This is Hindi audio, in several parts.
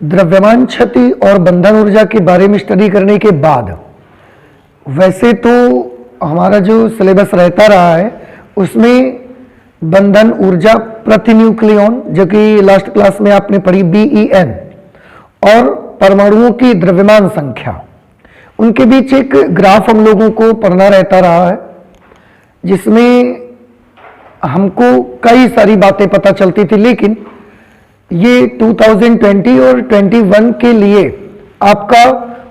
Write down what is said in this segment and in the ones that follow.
द्रव्यमान क्षति और बंधन ऊर्जा के बारे में स्टडी करने के बाद वैसे तो हमारा जो सिलेबस रहता रहा है उसमें बंधन ऊर्जा प्रति न्यूक्लियॉन, जो कि लास्ट क्लास में आपने पढ़ी BeN, और परमाणुओं की द्रव्यमान संख्या, उनके बीच एक ग्राफ हम लोगों को पढ़ना रहता रहा है, जिसमें हमको कई सारी बातें पता चलती थी। लेकिन ये 2020 और 21 के लिए आपका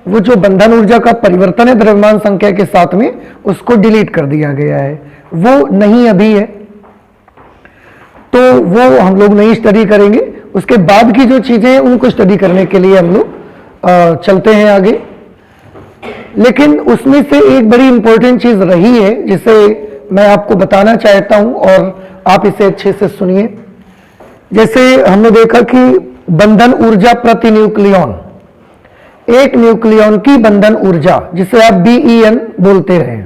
वो जो बंधन ऊर्जा का परिवर्तन है द्रव्यमान संख्या के साथ में, उसको डिलीट कर दिया गया है, वो नहीं अभी है, तो वो हम लोग नहीं स्टडी करेंगे। उसके बाद की जो चीजें हैं उनको स्टडी करने के लिए हम लोग चलते हैं आगे। लेकिन उसमें से एक बड़ी इंपॉर्टेंट चीज रही है जिसे मैं आपको बताना चाहता हूं और आप इसे अच्छे से सुनिए। जैसे हमने देखा कि बंधन ऊर्जा प्रति न्यूक्लियॉन, एक न्यूक्लियॉन की बंधन ऊर्जा, जिसे आप BeN बोलते रहे।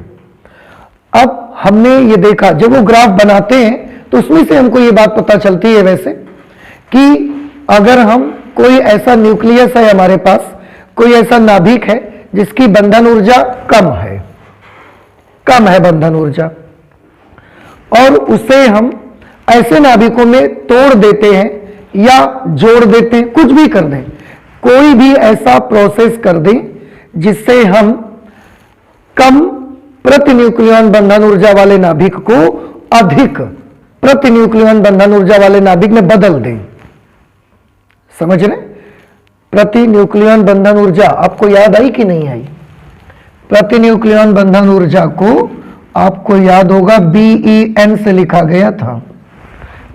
अब हमने ये देखा, जब वो ग्राफ बनाते हैं तो उसमें से हमको ये बात पता चलती है वैसे कि अगर हम कोई ऐसा न्यूक्लियस है हमारे पास, कोई ऐसा नाभिक है जिसकी बंधन ऊर्जा कम है बंधन ऊर्जा, और उसे हम ऐसे नाभिकों में तोड़ देते हैं या जोड़ देते हैं, कुछ भी कर दें, कोई भी ऐसा प्रोसेस कर दें जिससे हम कम प्रति न्यूक्लियॉन बंधन ऊर्जा वाले नाभिक को अधिक प्रति न्यूक्लियॉन बंधन ऊर्जा वाले नाभिक में बदल दें। समझ रहे? प्रति न्यूक्लियॉन बंधन ऊर्जा आपको याद आई कि नहीं आई? प्रति न्यूक्लियॉन बंधन ऊर्जा को आपको याद होगा BeN से लिखा गया था,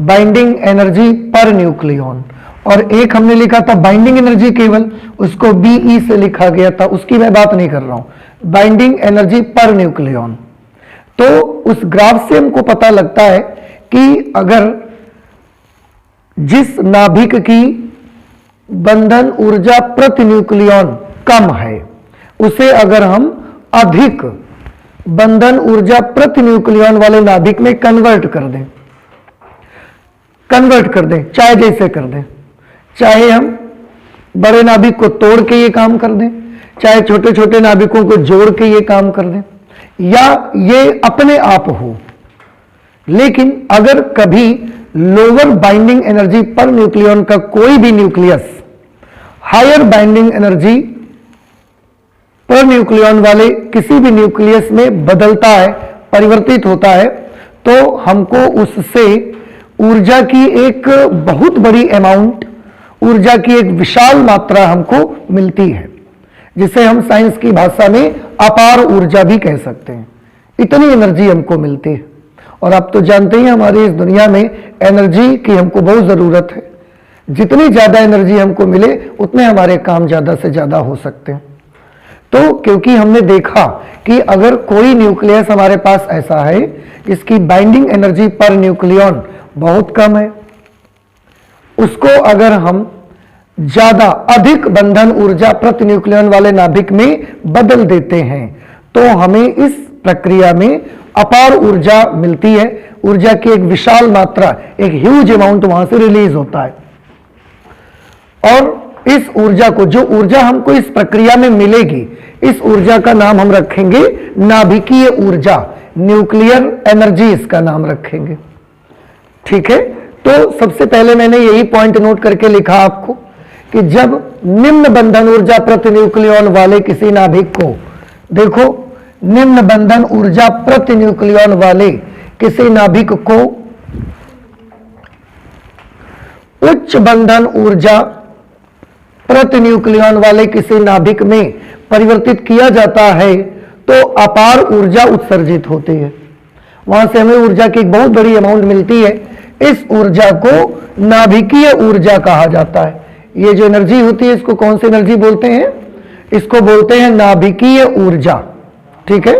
बाइंडिंग एनर्जी पर न्यूक्लियॉन, और एक हमने लिखा था बाइंडिंग एनर्जी केवल, उसको BE से लिखा गया था, उसकी मैं बात नहीं कर रहा हूं, बाइंडिंग एनर्जी पर न्यूक्लियॉन। तो उस ग्राफ से हमको पता लगता है कि अगर जिस नाभिक की बंधन ऊर्जा प्रति न्यूक्लियॉन कम है, उसे अगर हम अधिक बंधन ऊर्जा प्रति न्यूक्लियॉन वाले नाभिक में कन्वर्ट कर दें, चाहे जैसे कर दें, चाहे हम बड़े नाभिक को तोड़ के ये काम कर दें, चाहे छोटे छोटे नाभिकों को जोड़ के ये काम कर दें, या ये अपने आप हो। लेकिन अगर कभी लोअर बाइंडिंग एनर्जी पर न्यूक्लियॉन का कोई भी न्यूक्लियस हायर बाइंडिंग एनर्जी पर न्यूक्लियॉन वाले किसी भी न्यूक्लियस में बदलता है, परिवर्तित होता है, तो हमको उससे ऊर्जा की एक बहुत बड़ी अमाउंट, ऊर्जा की एक विशाल मात्रा हमको मिलती है, जिसे हम साइंस की भाषा में अपार ऊर्जा भी कह सकते हैं। इतनी एनर्जी हमको मिलती है, और आप तो जानते ही हमारी इस दुनिया में एनर्जी की हमको बहुत जरूरत है। जितनी ज्यादा एनर्जी हमको मिले उतने हमारे काम ज्यादा से ज्यादा हो सकते हैं। तो क्योंकि हमने देखा कि अगर कोई न्यूक्लियस हमारे पास ऐसा है जिसकी बाइंडिंग एनर्जी पर न्यूक्लियॉन बहुत कम है, उसको अगर हम ज्यादा अधिक बंधन ऊर्जा प्रति न्यूक्लियॉन वाले नाभिक में बदल देते हैं, तो हमें इस प्रक्रिया में अपार ऊर्जा मिलती है। ऊर्जा की एक विशाल मात्रा, एक ह्यूज अमाउंट वहां से रिलीज होता है, और इस ऊर्जा को, जो ऊर्जा हमको इस प्रक्रिया में मिलेगी, इस ऊर्जा का नाम हम रखेंगे नाभिकीय ऊर्जा, न्यूक्लियर एनर्जी इसका नाम रखेंगे। ठीक है? तो सबसे पहले मैंने यही पॉइंट नोट करके लिखा आपको कि जब निम्न बंधन ऊर्जा प्रति न्यूक्लियॉन वाले किसी नाभिक को, देखो, निम्न बंधन ऊर्जा प्रति न्यूक्लियॉन वाले किसी नाभिक को उच्च बंधन ऊर्जा प्रति न्यूक्लियॉन वाले किसी नाभिक में परिवर्तित किया जाता है, तो अपार ऊर्जा उत्सर्जित होती है। वहां से हमें ऊर्जा की एक बहुत बड़ी अमाउंट मिलती है। इस ऊर्जा को नाभिकीय ऊर्जा कहा जाता है। ये जो एनर्जी होती है, इसको कौन सी एनर्जी बोलते हैं? इसको बोलते हैं नाभिकीय ऊर्जा। ठीक है?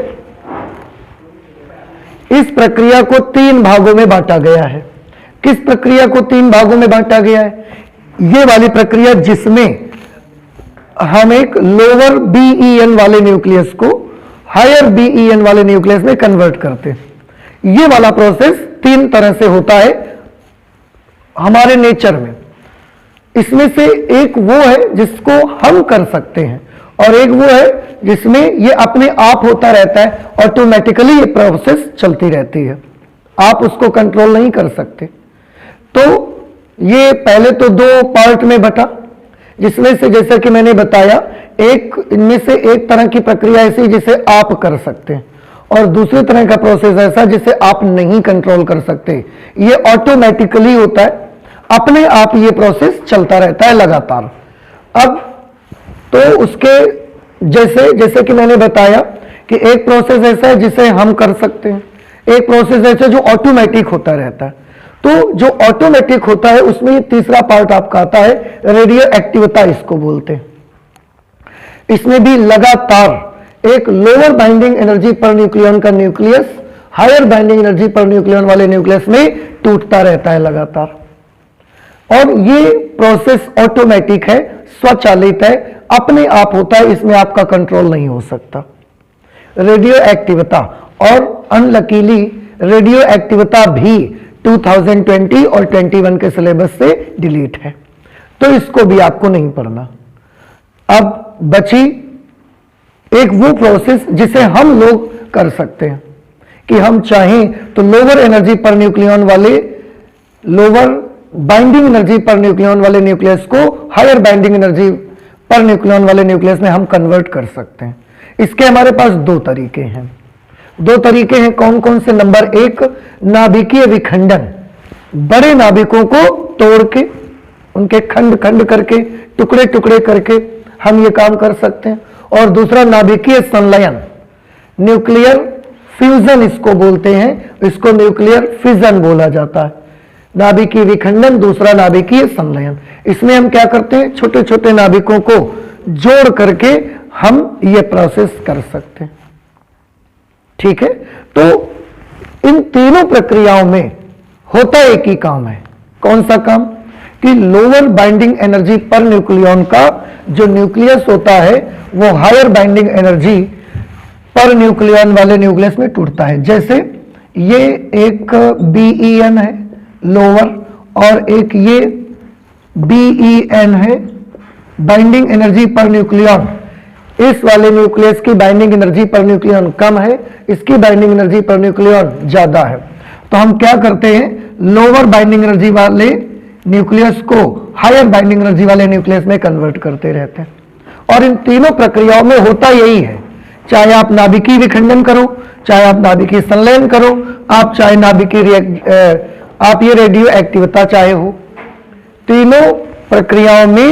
इस प्रक्रिया को 3 भागों में बांटा गया है। किस प्रक्रिया को 3 भागों में बांटा गया है? ये वाली प्रक्रिया जिसमें हम एक लोअर BeN वाले न्यूक्लियस को हायर BeN वाले न्यूक्लियस में कन्वर्ट करते हैं। ये वाला प्रोसेस 3 तरह से होता है हमारे नेचर में। इसमें से एक वो है जिसको हम कर सकते हैं और एक वो है जिसमें ये अपने आप होता रहता है, ऑटोमेटिकली ये प्रोसेस चलती रहती है, आप उसको कंट्रोल नहीं कर सकते। तो ये पहले तो दो पार्ट में बटा, जिसमें से जैसा कि मैंने बताया एक इनमें से एक तरह की प्रक्रिया ऐसी जिसे आप कर सकते हैं और दूसरी तरह का प्रोसेस ऐसा जिसे आप नहीं कंट्रोल कर सकते। ये ऑटोमेटिकली होता है, अपने आप ये प्रोसेस चलता रहता है लगातार। अब तो उसके जैसे जैसे कि मैंने बताया कि एक प्रोसेस ऐसा है जिसे हम कर सकते हैं, एक प्रोसेस ऐसा जो ऑटोमेटिक होता रहता है। तो जो ऑटोमेटिक होता है उसमें ये तीसरा पार्ट आपका आता है, रेडियो एक्टिविता इसको बोलते हैं। इसमें भी लगातार एक लोअर बाइंडिंग एनर्जी पर न्यूक्लियन का न्यूक्लियस हायर बाइंडिंग एनर्जी पर न्यूक्लियन वाले न्यूक्लियस में टूटता रहता है लगातार, और ये प्रोसेस ऑटोमेटिक है, स्वचालित है, अपने आप होता है, इसमें आपका कंट्रोल नहीं हो सकता। रेडियो एक्टिविता और अनलकीली रेडियो एक्टिविता भी 2020 और 21 के सिलेबस से डिलीट है, तो इसको भी आपको नहीं पढ़ना। अब बची एक वो प्रोसेस जिसे हम लोग कर सकते हैं कि हम चाहें तो लोअर एनर्जी पर न्यूक्लियन वाले लोअर बाइंडिंग एनर्जी पर न्यूक्लियन वाले न्यूक्लियस को हायर बाइंडिंग एनर्जी पर न्यूक्लियन वाले न्यूक्लियस में हम कन्वर्ट कर सकते हैं। इसके हमारे पास दो तरीके हैं। दो तरीके हैं कौन कौन से? नंबर एक, नाभिकीय विखंडन, बड़े नाभिकों को तोड़ के उनके खंड खंड करके टुकड़े टुकड़े करके हम ये काम कर सकते हैं। और दूसरा नाभिकीय संलयन, न्यूक्लियर फ्यूजन इसको बोलते हैं, इसको न्यूक्लियर फिजन बोला जाता है। नाभिकीय विखंडन, दूसरा नाभिकीय संलयन। इसमें हम क्या करते हैं, छोटे छोटे नाभिकों को जोड़ करके हम ये प्रोसेस कर सकते हैं। ठीक है, तो इन तीनों प्रक्रियाओं में होता एक ही काम है। कौन सा काम? कि लोअर बाइंडिंग एनर्जी पर न्यूक्लियन का जो न्यूक्लियस होता है वो हायर बाइंडिंग एनर्जी पर न्यूक्लियन वाले न्यूक्लियस में टूटता है। जैसे ये एक BEN है लोअर और एक ये BEN है बाइंडिंग एनर्जी पर न्यूक्लियन। इस वाले न्यूक्लियस की बाइंडिंग एनर्जी पर न्यूक्लियन कम है, इसकी बाइंडिंग एनर्जी पर न्यूक्लियन ज्यादा है। तो हम क्या करते हैं, लोअर बाइंडिंग एनर्जी वाले न्यूक्लियस को हायर बाइंडिंग एनर्जी वाले न्यूक्लियस में कन्वर्ट करते रहते हैं। और इन तीनों प्रक्रियाओं में होता यही है, चाहे आप नाभिकीय विखंडन करो, चाहे आप नाभिकीय संलयन करो, आप चाहे नाभिकीय आप ये रेडियो एक्टिविता चाहे हो, तीनों प्रक्रियाओं में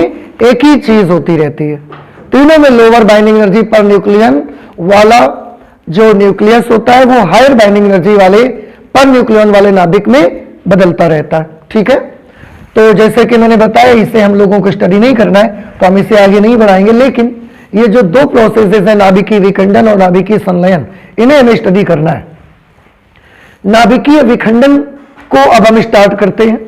एक ही चीज होती रहती है। तीनों में lower binding energy per nucleon वाला जो न्यूक्लियस होता है वो हायर बाइंडिंग एनर्जी वाले पर न्यूक्लियन वाले नाभिक में बदलता रहता है। ठीक है, तो जैसे कि मैंने बताया इसे हम लोगों को स्टडी नहीं करना है तो हम इसे आगे नहीं बढ़ाएंगे, लेकिन ये जो दो प्रोसेसेस है नाभिकीय विखंडन और नाभिकीय संलयन, इन्हें हमें स्टडी करना है। नाभिकीय विखंडन को अब हम स्टार्ट करते हैं।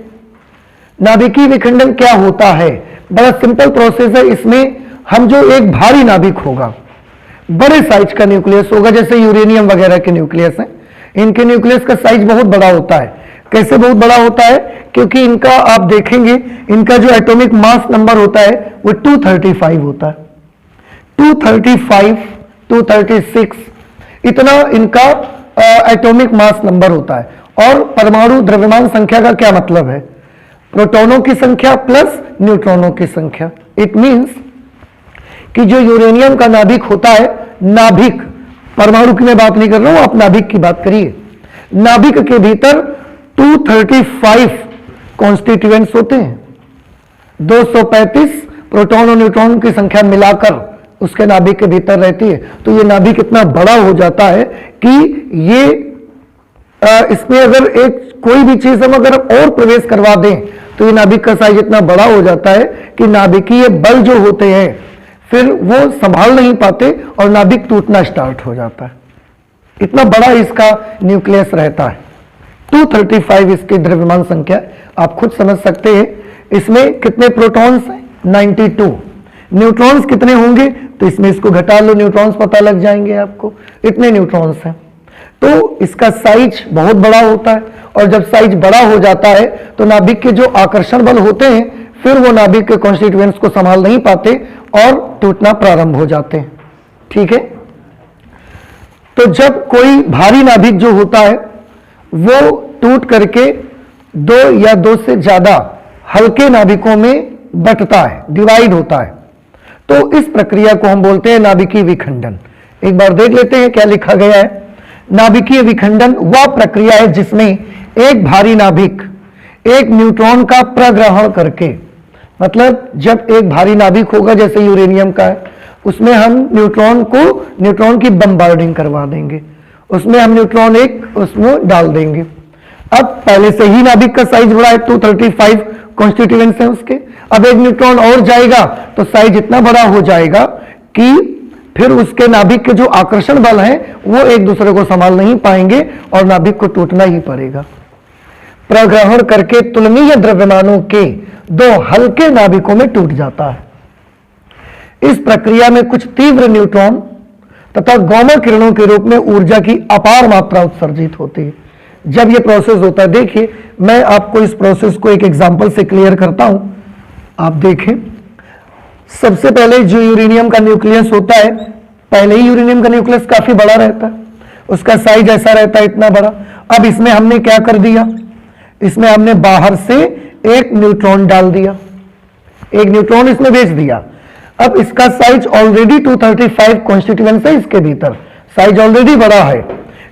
नाभिकीय विखंडन क्या होता है? बड़ा सिंपल प्रोसेस है। इसमें हम जो एक भारी नाभिक होगा, बड़े साइज का न्यूक्लियस होगा, जैसे यूरेनियम वगैरह के न्यूक्लियस हैं, इनके न्यूक्लियस का साइज बहुत बड़ा होता है। कैसे बहुत बड़ा होता है? क्योंकि इनका आप देखेंगे इनका जो एटॉमिक मास नंबर होता है वो 235 होता है। 235, 236 इतना इनका एटॉमिक मास नंबर होता है। और परमाणु द्रव्यमान संख्या का क्या मतलब है? प्रोटॉनों की संख्या प्लस न्यूट्रॉनों की संख्या। इट मींस कि जो यूरेनियम का नाभिक होता है, नाभिक, परमाणु की मैं बात नहीं कर रहा हूं, आप नाभिक की बात करिए। नाभिक के भीतर 235 कॉन्स्टिट्यूएंट्स होते हैं। 235 प्रोटॉन और न्यूट्रॉन की संख्या मिलाकर उसके नाभिक के भीतर रहती है। तो ये नाभिक इतना बड़ा हो जाता है कि ये इसमें अगर एक कोई भी चीज हम अगर और प्रवेश करवा दें तो ये नाभिक का साइज इतना बड़ा हो जाता है कि नाभिकीय बल जो होते हैं फिर वो संभाल नहीं पाते और नाभिक टूटना स्टार्ट हो जाता है। इतना बड़ा इसका न्यूक्लियस रहता है। 235 इसकी द्रव्यमान संख्या, आप खुद समझ सकते हैं। इसमें कितने प्रोटॉन्स हैं? 92। न्यूट्रॉन्स कितने होंगे? तो इसमें इसको घटा लो, न्यूट्रॉन्स पता लग जाएंगे आपको, इतने न्यूट्रॉन्स हैं। तो इसका साइज बहुत बड़ा होता है और जब साइज बड़ा हो जाता है तो नाभिक के जो आकर्षण बल होते हैं फिर वो नाभिक के कॉन्स्टिट्यूएंट्स को संभाल नहीं पाते और टूटना प्रारंभ हो जाते हैं। ठीक है, तो जब कोई भारी नाभिक जो होता है वो टूट करके दो या दो से ज्यादा हल्के नाभिकों में बंटता है, डिवाइड होता है, तो इस प्रक्रिया को हम बोलते हैं नाभिकीय विखंडन। एक बार देख लेते हैं क्या लिखा गया है। नाभिकीय विखंडन वह प्रक्रिया है जिसमें एक भारी नाभिक एक न्यूट्रॉन का प्रग्रहण करके, मतलब जब एक भारी नाभिक होगा जैसे यूरेनियम का है, उसमें हम न्यूट्रॉन की बम्बार्डिंग करवा देंगे, उसमें हम न्यूट्रॉन एक उसमें डाल देंगे। अब पहले से ही नाभिक का साइज बड़ा है, 235 कॉन्स्टिट्यूएंट्स हैं उसके, अब एक न्यूट्रॉन और जाएगा तो साइज इतना बड़ा हो जाएगा कि फिर उसके नाभिक के जो आकर्षण बल हैं वो एक दूसरे को संभाल नहीं पाएंगे और नाभिक को टूटना ही पड़ेगा। प्रग्रहण करके तुलनीय द्रव्यमानों के दो हल्के नाभिकों में टूट जाता है। इस प्रक्रिया में कुछ तीव्र न्यूट्रॉन तथा गामा किरणों के रूप में ऊर्जा की अपार मात्रा उत्सर्जित होती है। जब यह प्रोसेस होता है, देखिए मैं आपको इस प्रोसेस को एक एग्जांपल से क्लियर करता हूं, आप देखें। सबसे पहले जो यूरेनियम का न्यूक्लियस होता है, पहले ही यूरेनियम का न्यूक्लियस काफी बड़ा रहता है, उसका साइज ऐसा रहता है इतना बड़ा। अब इसमें हमने क्या कर दिया, इसमें हमने बाहर से एक न्यूट्रॉन डाल दिया, एक न्यूट्रॉन इसमें भेज दिया। अब इसका साइज ऑलरेडी 235 कॉन्स्टिट्यूएंट्स है, इसके भीतर साइज ऑलरेडी बड़ा है,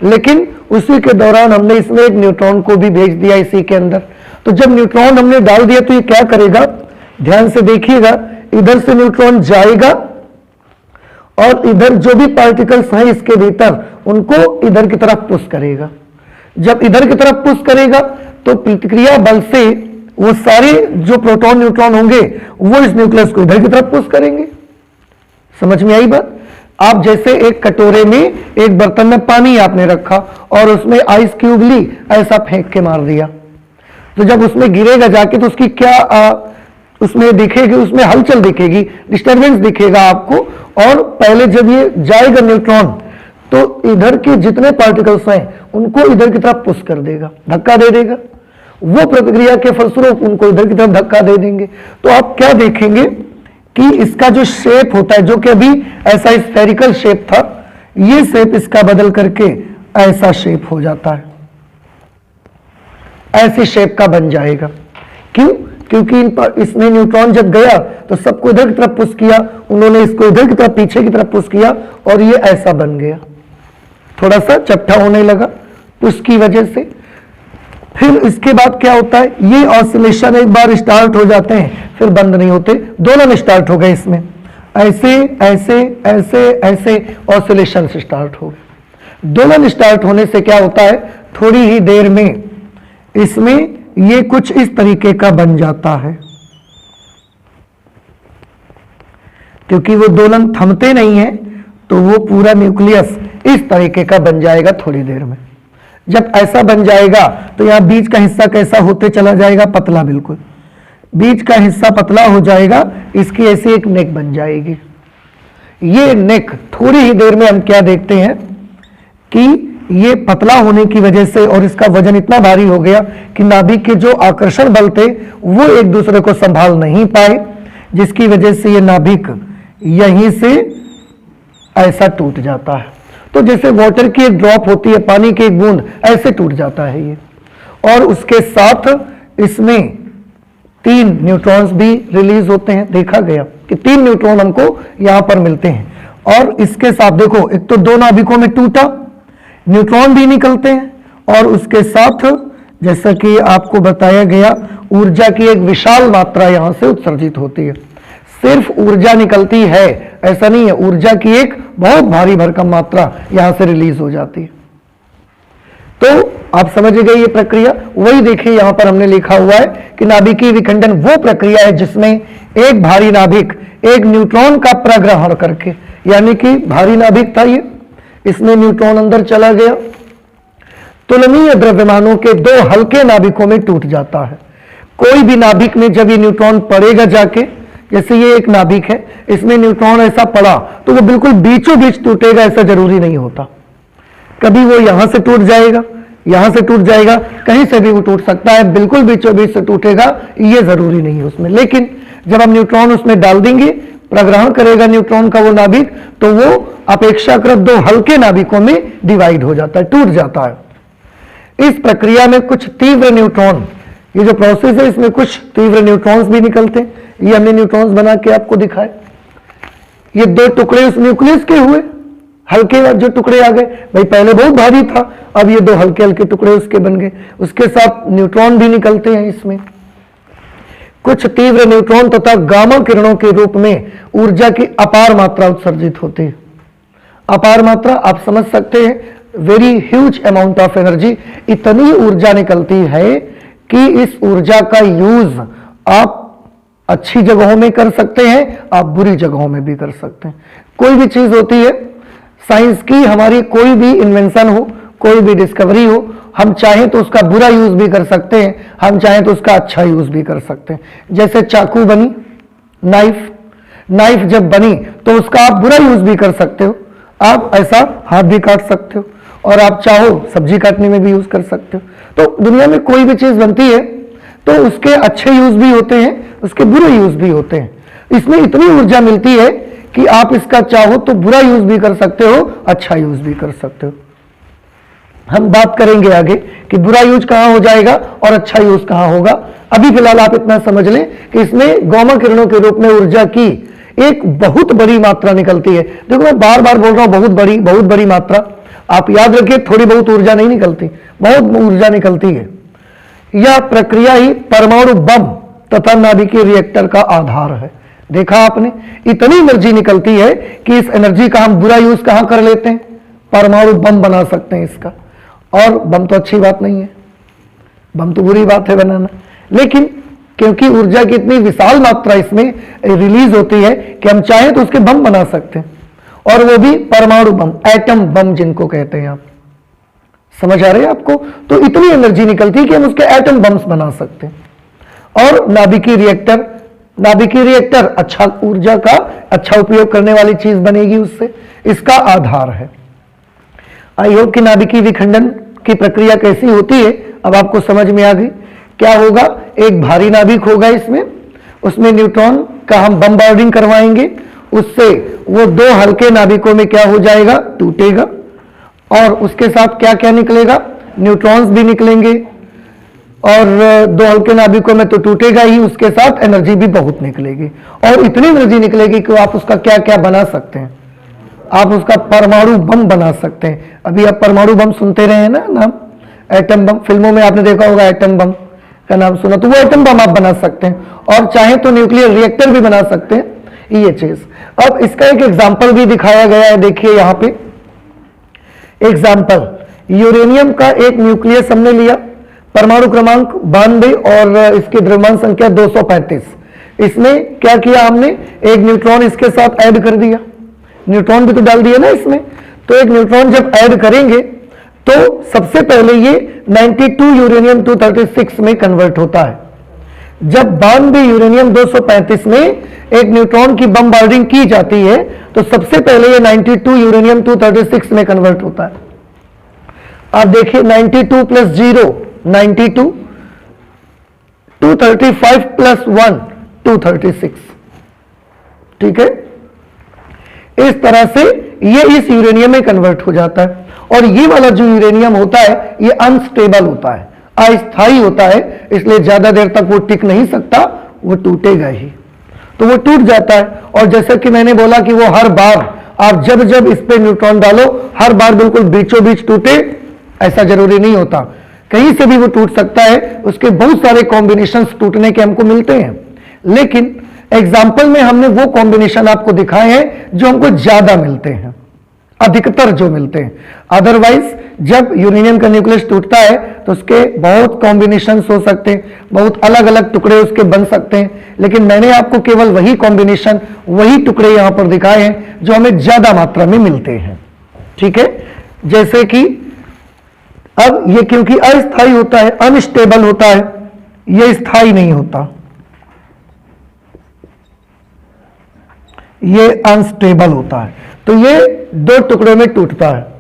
लेकिन उसी के दौरान हमने इसमें एक न्यूट्रॉन को भी भेज दिया इसी के अंदर। तो जब न्यूट्रॉन हमने डाल दिया तो ये क्या करेगा, ध्यान से देखिएगा, इधर से न्यूट्रॉन जाएगा और इधर जो भी पार्टिकल्स हैं इसके भीतर उनको इधर की तरफ पुश करेगा। जब इधर की तरफ पुश करेगा तो प्रतिक्रिया बल से वो सारे जो प्रोटॉन न्यूट्रॉन होंगे वो इस न्यूक्लियस को इधर की तरफ पुश करेंगे। समझ में आई बात? आप जैसे एक कटोरे में एक बर्तन में पानी आपने रखा और उसमें आइस क्यूब ली, ऐसा फेंक के मार दिया, तो जब उसमें गिरेगा जाके तो उसकी क्या उसमें दिखेगी, उसमें हलचल दिखेगी, डिस्टर्बेंस दिखेगा आपको। और पहले जब ये जाएगा न्यूट्रॉन तो इधर के जितने पार्टिकल्स हैं उनको इधर की तरफ पुश कर देगा, धक्का दे देगा। वो प्रतिक्रिया के फलस्वरूप उनको इधर की तरफ धक्का दे देंगे। तो आप क्या देखेंगे कि इसका जो शेप होता है, जो कि अभी ऐसा स्फेरिकल शेप था, ये शेप इसका बदल करके ऐसा शेप हो जाता है, ऐसी शेप का बन जाएगा। क्यों? क्योंकि इसने न्यूट्रॉन जब गया तो सबको इधर की तरफ पुश किया, उन्होंने इसको इधर की तरफ पीछे की तरफ पुश किया और ये ऐसा बन गया, थोड़ा सा चपटा होने लगा पुश की वजह से। फिर इसके बाद क्या होता है, ये ऑसिलेशन एक बार स्टार्ट हो जाते हैं फिर बंद नहीं होते, दोनों स्टार्ट हो गए इसमें, ऐसे ऐसे ऐसे ऐसे ऑसिलेशन स्टार्ट हो गए। दोनों स्टार्ट होने से क्या होता है, थोड़ी ही देर में इसमें ये कुछ इस तरीके का बन जाता है, क्योंकि वो दोलन थमते नहीं है तो वो पूरा न्यूक्लियस इस तरीके का बन जाएगा थोड़ी देर में। जब ऐसा बन जाएगा तो यहां बीच का हिस्सा कैसा होते चला जाएगा, पतला, बिल्कुल बीच का हिस्सा पतला हो जाएगा, इसकी ऐसी एक नेक बन जाएगी। ये नेक थोड़ी ही देर में हम क्या देखते हैं कि ये पतला होने की वजह से और इसका वजन इतना भारी हो गया कि नाभिक के जो आकर्षण बल थे वो एक दूसरे को संभाल नहीं पाए, जिसकी वजह से ये नाभिक यहीं से ऐसा टूट जाता है। तो जैसे वाटर की एक ड्रॉप होती है, पानी की एक बूंद, ऐसे टूट जाता है ये। और उसके साथ इसमें 3 न्यूट्रॉन्स भी रिलीज होते हैं, देखा गया कि 3 न्यूट्रॉन हमको यहां पर मिलते हैं। और इसके साथ देखो, एक तो 2 नाभिकों में टूटा, न्यूट्रॉन भी निकलते हैं और उसके साथ जैसा कि आपको बताया गया ऊर्जा की एक विशाल मात्रा यहां से उत्सर्जित होती है। सिर्फ ऊर्जा निकलती है ऐसा नहीं है, ऊर्जा की एक बहुत भारी भरकम मात्रा यहां से रिलीज हो जाती है। तो आप समझ गए ये प्रक्रिया। वही देखिए यहां पर हमने लिखा हुआ है कि नाभिकीय विखंडन वो प्रक्रिया है जिसमें एक भारी नाभिक एक न्यूट्रॉन का प्रग्रहण करके, यानी कि भारी नाभिक था ये, इसमें न्यूट्रॉन अंदर चला गया, तुलनीय द्रव्यमानों के 2 हल्के नाभिकों में टूट जाता है। कोई भी नाभिक में जब ये न्यूट्रॉन पड़ेगा जाके, जैसे ये एक नाभिक है, इसमें न्यूट्रॉन ऐसा पड़ा तो वो बिल्कुल बीचों बीच टूटेगा ऐसा जरूरी नहीं होता। कभी वो यहां से टूट जाएगा, यहां से टूट जाएगा, कहीं से भी वो टूट सकता है, बिल्कुल बीचों बीच से टूटेगा ये जरूरी नहीं है उसमें। लेकिन जब हम न्यूट्रॉन उसमें डाल देंगे, प्रग्रहण करेगा न्यूट्रॉन का वो नाभिक, तो वो अपेक्षाकृत दो हल्के नाभिकों में डिवाइड हो जाता है, टूट जाता है। इस प्रक्रिया में कुछ तीव्र न्यूट्रॉन, ये जो प्रोसेस है इसमें कुछ तीव्र न्यूट्रॉन्स भी निकलते हैं। ये हमने न्यूट्रॉन्स बना के आपको दिखाए, ये दो टुकड़े उस न्यूक्लियस के हुए, हल्के जो टुकड़े आ गए, भाई पहले बहुत भारी था, अब ये दो हल्के हल्के टुकड़े उसके बन गए, उसके साथ न्यूट्रॉन भी निकलते हैं। इसमें कुछ तीव्र न्यूट्रॉन तथा गामा किरणों के रूप में ऊर्जा की अपार मात्रा उत्सर्जित होती है। अपार मात्रा आप समझ सकते हैं, very huge amount of energy, इतनी ऊर्जा निकलती है कि इस ऊर्जा का यूज आप अच्छी जगहों में कर सकते हैं, आप बुरी जगहों में भी कर सकते हैं। कोई भी चीज होती है साइंस की, हमारी कोई भी इन्वेंशन हो, कोई भी डिस्कवरी हो, हम चाहें तो उसका बुरा यूज भी कर सकते हैं, हम चाहें तो उसका अच्छा यूज भी कर सकते हैं। जैसे चाकू बनी, नाइफ जब बनी तो उसका आप बुरा यूज भी कर सकते हो, आप ऐसा हाथ भी काट सकते हो, और आप चाहो सब्जी काटने में भी यूज कर सकते हो। तो दुनिया में कोई भी चीज बनती है तो उसके अच्छे यूज भी होते हैं, उसके बुरे यूज भी होते हैं। इसमें इतनी ऊर्जा मिलती है कि आप इसका चाहो तो बुरा यूज भी कर सकते हो, अच्छा यूज भी कर सकते हो। हम बात करेंगे आगे कि बुरा यूज कहां हो जाएगा और अच्छा यूज कहां होगा। अभी फिलहाल आप इतना समझ लें कि इसमें गामा किरणों के रूप में ऊर्जा की एक बहुत बड़ी मात्रा निकलती है। देखो मैं बार बार बोल रहा हूं बहुत बड़ी मात्रा, आप याद रखिए थोड़ी बहुत ऊर्जा नहीं निकलती, बहुत ऊर्जा निकलती है। यह प्रक्रिया ही परमाणु बम तथा नाभिकीय रिएक्टर का आधार है। देखा आपने, इतनी एनर्जी निकलती है कि इस एनर्जी का हम बुरा यूज कहां कर लेते हैं, परमाणु बम बना सकते हैं इसका। और बम तो अच्छी बात नहीं है, बम तो बुरी बात है बनाना, लेकिन क्योंकि ऊर्जा की इतनी विशाल मात्रा इसमें रिलीज होती है कि हम चाहें तो उसके बम बना सकते हैं, और वो भी परमाणु बम, एटम बम जिनको कहते हैं। आप समझ आ रहे हैं आपको? तो इतनी एनर्जी निकलती है कि हम उसके एटम बम्स बना सकते हैं। और नाभिकीय रिएक्टर अच्छा ऊर्जा का अच्छा उपयोग करने वाली चीज बनेगी उससे, इसका आधार है। आई होप कि नाभिकीय विखंडन की प्रक्रिया कैसी होती है अब आपको समझ में आ गई। क्या होगा, एक भारी नाभिक होगा इसमें, उसमें न्यूट्रॉन का हम बमबार्डिंग करवाएंगे, उससे वो दो हल्के नाभिकों में क्या हो जाएगा, टूटेगा, और उसके साथ क्या क्या निकलेगा, न्यूट्रॉन्स भी निकलेंगे, और दो हल्के नाभिकों में तो टूटेगा ही, उसके साथ एनर्जी भी बहुत निकलेगी, और इतनी एनर्जी निकलेगी कि आप उसका क्या क्या बना सकते हैं, आप उसका परमाणु बम बना सकते हैं। अभी आप परमाणु बम सुनते रहे हैं ना नाम, एटम बम, फिल्मों में आपने देखा होगा एटम बम का नाम सुना, तो वो एटम बम आप बना सकते हैं, और चाहे तो न्यूक्लियर रिएक्टर भी बना सकते हैं, ये चीज। अब इसका एक एग्जाम्पल भी दिखाया गया है, देखिए यहां पे एग्जाम्पल, यूरेनियम का एक न्यूक्लियस हमने लिया, परमाणु क्रमांक 92 और इसकी द्रव्यमान संख्या 235। इसमें क्या किया हमने, एक न्यूट्रॉन इसके साथ ऐड कर दिया, न्यूट्रॉन भी तो डाल दिया ना इसमें, तो एक न्यूट्रॉन जब ऐड करेंगे तो सबसे पहले ये 92 यूरेनियम 236 में कन्वर्ट होता है। जब 92 यूरेनियम 235 में एक न्यूट्रॉन की बमबार्डिंग की जाती है तो सबसे पहले ये 92 यूरेनियम 236 में कन्वर्ट होता है। आप देखिए 92 प्लस 0 92, 235 प्लस 1 236, ठीक है। इस तरह से ये इस यूरेनियम में कन्वर्ट हो जाता है, और ये वाला जो यूरेनियम होता है ये अनस्टेबल होता है, अस्थायी होता है, इसलिए ज्यादा देर तक वो टिक नहीं सकता, वो टूटेगा ही, तो वो टूट जाता है। और जैसा कि मैंने बोला कि वो हर बार आप जब जब इस पे न्यूट्रॉन डालो हर बार बिल्कुल बीचों बीच टूटे, ऐसा जरूरी नहीं होता, कहीं से भी वो टूट सकता है, उसके बहुत सारे कॉम्बिनेशंस टूटने के हमको मिलते हैं, लेकिन एग्जाम्पल में हमने वो कॉम्बिनेशन आपको दिखाए हैं जो हमको ज्यादा मिलते हैं, अधिकतर जो मिलते हैं। अदरवाइज जब यूरेनियम का न्यूक्लियस टूटता है तो उसके बहुत कॉम्बिनेशंस हो सकते हैं, बहुत अलग अलग टुकड़े उसके बन सकते हैं, लेकिन मैंने आपको केवल वही कॉम्बिनेशन, वही टुकड़े यहां पर दिखाए हैं जो हमें ज्यादा मात्रा में मिलते हैं, ठीक है। जैसे कि अब ये क्योंकि अस्थायी होता है, अनस्टेबल होता है, ये स्थायी नहीं होता, ये अनस्टेबल होता है, तो ये दो टुकड़ों में टूटता है।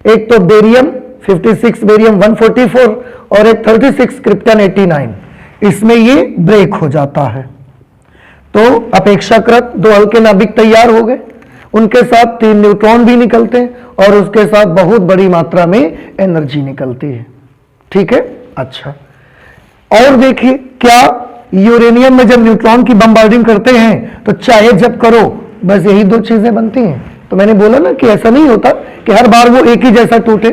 एक तो बेरियम 56 बेरियम 144 और एक 36 क्रिप्टन 89, इसमें ये ब्रेक हो जाता है। तो अपेक्षाकृत 2 हल्के नाभिक तैयार हो गए, उनके साथ 3 न्यूट्रॉन भी निकलते हैं और उसके साथ बहुत बड़ी मात्रा में एनर्जी निकलती है। ठीक है, अच्छा, और देखिए क्या यूरेनियम में जब न्यूट्रॉन की बम्बार्डिंग करते हैं तो चाहे जब करो बस यही 2 चीजें बनती हैं। तो मैंने बोला ना कि ऐसा नहीं होता कि हर बार वो एक ही जैसा टूटे,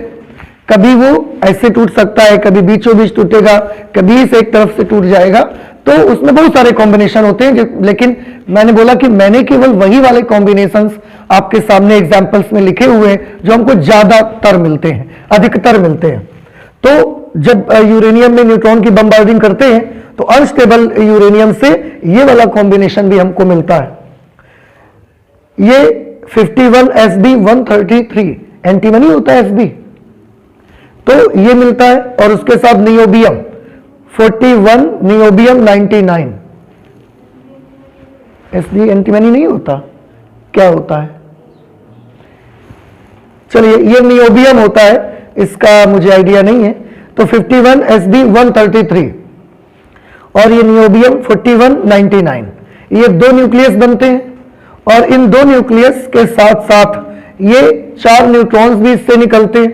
कभी वो ऐसे टूट सकता है, कभी बीचों बीच टूटेगा, कभी इस एक तरफ से टूट जाएगा। तो उसमें बहुत सारे कॉम्बिनेशन होते हैं, लेकिन मैंने बोला कि मैंने केवल वही वाले कॉम्बिनेशंस आपके सामने एग्जाम्पल्स में लिखे हुए हैं जो हमको ज्यादातर मिलते हैं, अधिकतर मिलते हैं। तो जब यूरेनियम में न्यूट्रॉन की बम्बार्डिंग करते हैं तो अनस्टेबल यूरेनियम से ये वाला कॉम्बिनेशन भी हमको मिलता है। ये 51Sb133 एंटीमनी होता है Sb, तो ये मिलता है और उसके साथ नियोबियम 41 नियोबियम 99। Sb एंटीमनी नहीं होता, क्या होता है? चलिए, ये नियोबियम होता है, इसका मुझे आइडिया नहीं है। तो 51Sb133 और ये नियोबियम 4199, ये 2 न्यूक्लियस बनते हैं और इन 2 न्यूक्लियस के साथ साथ ये 4 न्यूट्रॉन्स भी इससे निकलते हैं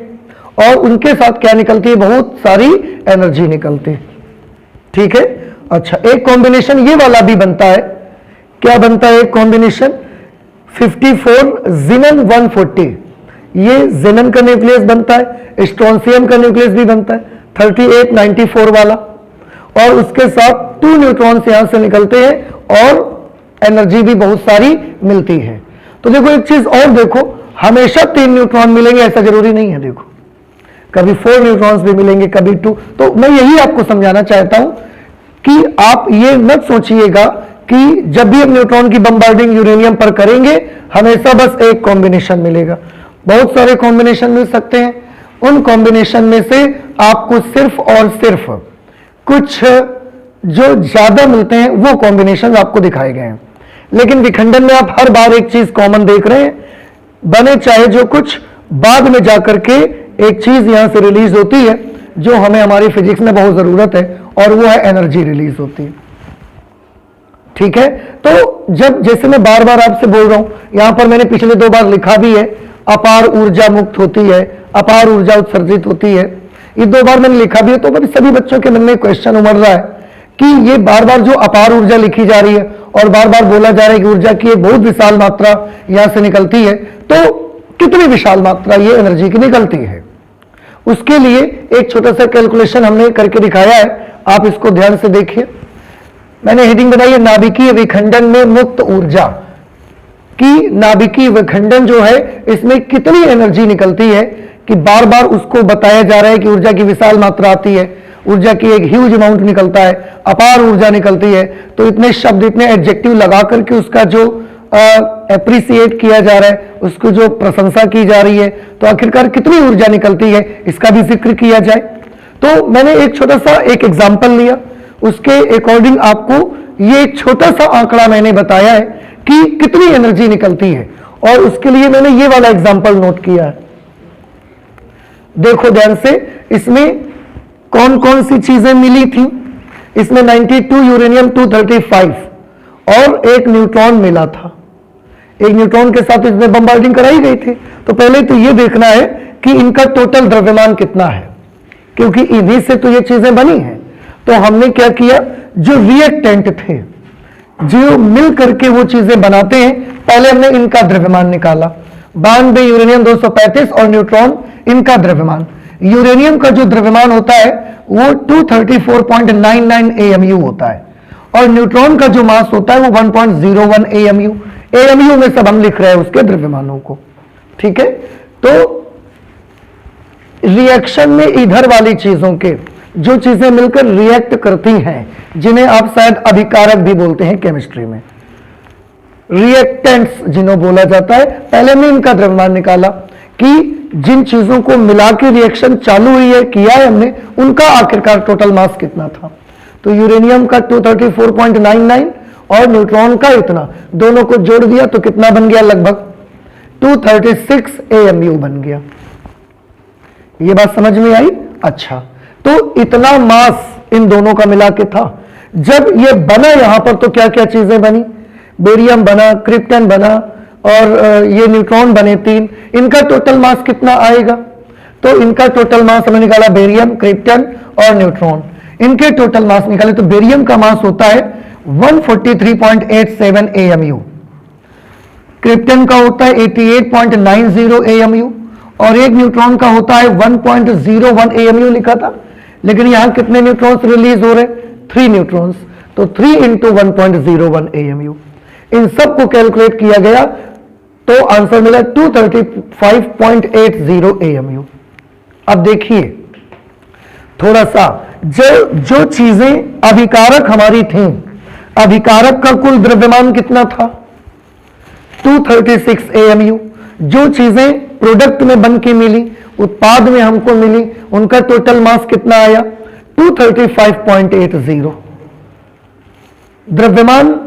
और उनके साथ क्या निकलती है? बहुत सारी एनर्जी निकलती है। ठीक है, अच्छा, एक कॉम्बिनेशन ये वाला भी बनता है। क्या बनता है एक कॉम्बिनेशन? 54 जिनन 140, ये जिनन का न्यूक्लियस बनता है, स्ट्रोंसियम का न्यूक्लियस भी बनता है 3894 वाला, और उसके साथ 2 न्यूट्रॉन्स यहां से निकलते हैं और एनर्जी भी बहुत सारी मिलती है। तो देखो एक चीज और देखो, हमेशा 3 न्यूट्रॉन मिलेंगे ऐसा जरूरी नहीं है। देखो कभी 4 न्यूट्रॉन्स भी मिलेंगे, कभी 2। तो मैं यही आपको समझाना चाहता हूं कि आप ये मत सोचिएगा कि जब भी हम न्यूट्रॉन की बम्बार्डिंग यूरेनियम पर करेंगे हमेशा बस एक कॉम्बिनेशन मिलेगा। बहुत सारे कॉम्बिनेशन मिल सकते हैं, उन कॉम्बिनेशन में से आपको सिर्फ और सिर्फ कुछ जो ज्यादा मिलते हैं वो कॉम्बिनेशन आपको दिखाए गए हैं। लेकिन विखंडन में आप हर बार एक चीज कॉमन देख रहे हैं, बने चाहे जो कुछ, बाद में जाकर के एक चीज यहां से रिलीज होती है जो हमें हमारी फिजिक्स में बहुत जरूरत है, और वो है एनर्जी रिलीज होती है। ठीक है, तो जब जैसे मैं बार बार आपसे बोल रहा हूं, यहां पर मैंने पिछले 2 बार लिखा भी है, अपार ऊर्जा मुक्त होती है, अपार ऊर्जा उत्सर्जित होती है, ये 2 बार मैंने लिखा भी है। तो सभी बच्चों के मन में क्वेश्चन उमड़ रहा है कि ये बार बार जो अपार ऊर्जा लिखी जा रही है और बार बार बोला जा रहा है कि ऊर्जा की एक बहुत विशाल मात्रा यहां से निकलती है, तो कितनी विशाल मात्रा ये एनर्जी की निकलती है? उसके लिए एक छोटा सा कैलकुलेशन हमने करके दिखाया है, आप इसको ध्यान से देखिए। मैंने हेडिंग बनाई है नाभिकीय विखंडन में मुक्त ऊर्जा कि नाभिकीय विखंडन जो है इसमें कितनी एनर्जी निकलती है, कि बार बार उसको बताया जा रहा है कि ऊर्जा की विशाल मात्रा आती है, ऊर्जा की एक ह्यूज अमाउंट निकलता है, अपार ऊर्जा निकलती है। तो इतने शब्द, इतने एडजेक्टिव लगा करके उसका जो एप्रिसिएट किया जा रहा है, उसको जो प्रशंसा की जा रही है, तो आखिरकार कितनी ऊर्जा निकलती है इसका भी जिक्र किया जाए। तो मैंने एक छोटा सा एक एग्जाम्पल लिया, उसके अकॉर्डिंग आपको ये एक छोटा सा आंकड़ा मैंने बताया है कि कितनी एनर्जी निकलती है, और उसके लिए मैंने ये वाला एग्जाम्पल नोट किया है। देखो ध्यान से, इसमें कौन कौन सी चीजें मिली थी। इसमें 92 यूरेनियम 235 और एक न्यूट्रॉन मिला था। एक न्यूट्रॉन के साथ इसमें बम्बार्डिंग कराई गई थी। तो पहले तो ये देखना है कि इनका टोटल द्रव्यमान कितना है, क्योंकि इन्हीं से तो ये चीजें बनी हैं। तो हमने क्या किया, जो रिएक्टेंट थे, जो मिल करके वो चीजें बनाते हैं, पहले हमने इनका द्रव्यमान निकाला। 92 यूरेनियम 235 और न्यूट्रॉन, इनका द्रव्यमान। यूरेनियम का जो द्रव्यमान होता है वो 234.99 AMU होता है, और न्यूट्रॉन का जो मास होता है वो 1.01 AMU। AMU में सब हम लिख रहे हैं उसके द्रव्यमानों को। ठीक है, तो रिएक्शन में इधर वाली चीजों के जो चीजें मिलकर रिएक्ट करती हैं, जिन्हें आप शायद अभिकारक भी बोलते हैं केमिस्ट्री में, रिएक्टेंट्स जिन्हें बोला जाता है, पहले हमने इनका द्रव्यमान निकाला कि जिन चीजों को मिला के रिएक्शन चालू हुई है, किया है हमने, उनका आखिरकार टोटल मास कितना था। तो यूरेनियम का 234.99 और न्यूट्रॉन का इतना, दोनों को जोड़ दिया तो कितना बन गया, लगभग 236 AMU बन गया। ये बात समझ में आई? अच्छा, तो इतना मास इन दोनों का मिला के था। जब ये बना यहां पर तो क्या क्या चीजें बनी, बेरियम बना, क्रिप्टन बना और ये न्यूट्रॉन बने 3। इनका टोटल मास कितना आएगा? तो इनका टोटल मास हमने निकाला, बेरियम, क्रिप्टन और न्यूट्रॉन, इनके टोटल मास निकाले तो बेरियम का मास होता है 143.87 AMU, क्रिप्टन का होता है 88.90 AMU और एक न्यूट्रॉन का होता है 1.01 AMU लिखा था, लेकिन यहां कितने न्यूट्रॉन्स रिलीज हो रहे? 3 न्यूट्रॉन्स, तो 3 × 1.01 AMU। इन सब को कैलकुलेट किया गया तो आंसर मिला 235.80 AMU। अब देखिए थोड़ा सा, जो चीजें अभिकारक हमारी थीं, अभिकारक का कुल द्रव्यमान कितना था? 236 AMU। जो चीजें प्रोडक्ट में बन के मिली, उत्पाद में हमको मिली, उनका टोटल मास कितना आया? 235.80। द्रव्यमान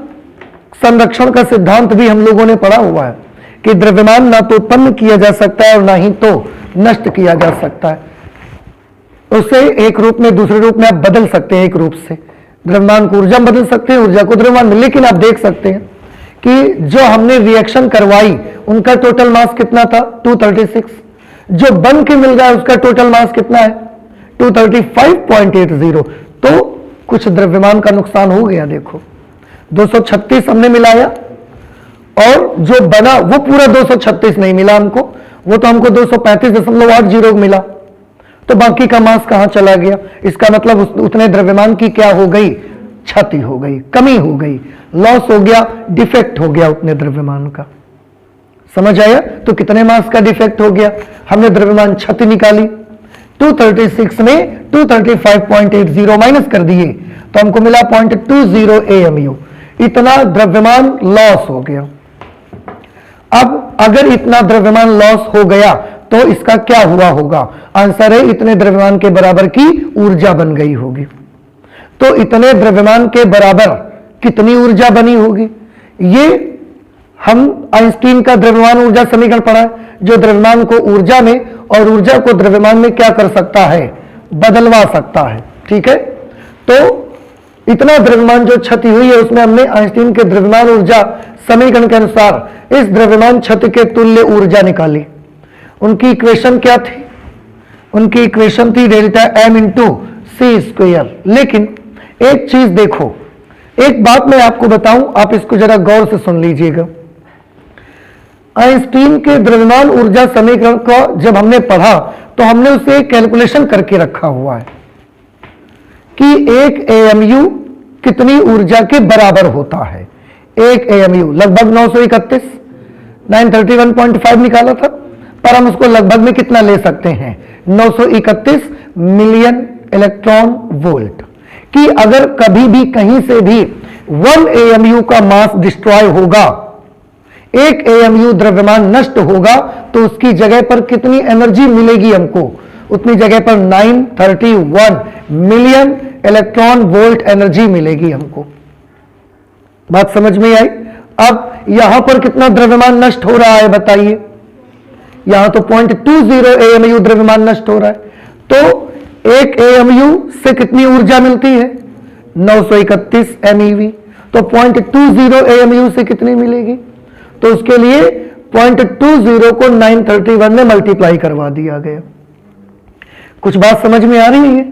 संरक्षण का सिद्धांत भी हम लोगों ने पढ़ा हुआ है कि द्रव्यमान ना तो उत्पन्न किया जा सकता है और ना ही तो नष्ट किया जा सकता है, उसे एक रूप में दूसरे रूप में आप बदल सकते हैं। एक रूप से द्रव्यमान को ऊर्जा में बदल सकते हैं, ऊर्जा को द्रव्यमान में। लेकिन आप देख सकते हैं कि जो हमने रिएक्शन करवाई उनका टोटल मास कितना था? 236। जो बन के मिल गया उसका टोटल मास कितना है? 235.80। तो कुछ द्रव्यमान का नुकसान हो गया। देखो 236 हमने मिलाया और जो बना वो पूरा 236 नहीं मिला हमको, वो तो हमको 235.80 मिला, तो बाकी का मास कहां चला गया? इसका मतलब उतने द्रव्यमान की क्या हो गई? क्षति हो गई, कमी हो गई, लॉस हो गया, डिफेक्ट हो गया उतने द्रव्यमान का। समझ आया? तो कितने मास का डिफेक्ट हो गया? हमने द्रव्यमान क्षति निकाली, 236 में 235.80 माइनस कर दिए तो हमको मिला 0.20 AMU। इतना द्रव्यमान लॉस हो गया। अब अगर इतना द्रव्यमान लॉस हो गया तो इसका क्या हुआ होगा? आंसर है इतने द्रव्यमान के बराबर की ऊर्जा बन गई होगी। तो इतने द्रव्यमान के बराबर कितनी ऊर्जा बनी होगी? ये हम आइंस्टीन का द्रव्यमान ऊर्जा समीकरण पढ़ा है, जो द्रव्यमान को ऊर्जा में और ऊर्जा को द्रव्यमान में क्या कर सकता है? बदलवा सकता है। ठीक है, तो इतना द्रव्यमान जो क्षति हुई है उसमें हमने आइंस्टीन के द्रव्यमान ऊर्जा समीकरण के अनुसार इस द्रव्यमान क्षति के तुल्य ऊर्जा निकाली। उनकी इक्वेशन क्या थी? उनकी इक्वेशन थी डेल्टा m × c²। लेकिन एक चीज देखो, एक बात मैं आपको बताऊं, आप इसको जरा गौर से सुन लीजिएगा। आइंस्टीन के द्रव्यमान ऊर्जा समीकरण को जब हमने पढ़ा तो हमने उसे कैलकुलेशन करके रखा हुआ है कि 1 AMU कितनी ऊर्जा के बराबर होता है। 1 AMU लगभग 931, 931.5 निकाला था, पर हम उसको लगभग में कितना ले सकते हैं? 931 मिलियन इलेक्ट्रॉन वोल्ट। कि अगर कभी भी कहीं से भी 1 AMU का मास डिस्ट्रॉय होगा, 1 AMU द्रव्यमान नष्ट होगा, तो उसकी जगह पर कितनी एनर्जी मिलेगी हमको? उतनी जगह पर 931 मिलियन इलेक्ट्रॉन वोल्ट एनर्जी मिलेगी हमको। बात समझ में आई? अब यहां पर कितना द्रव्यमान नष्ट हो रहा है बताइए? यहां तो 0.20 AMU द्रव्यमान नष्ट हो रहा है। तो 1 AMU से कितनी ऊर्जा मिलती है? 931 MeV। तो 0.20 AMU से कितनी मिलेगी? तो उसके लिए 0.20 को 931 में मल्टीप्लाई करवा दिया गया। कुछ बात समझ में आ रही है?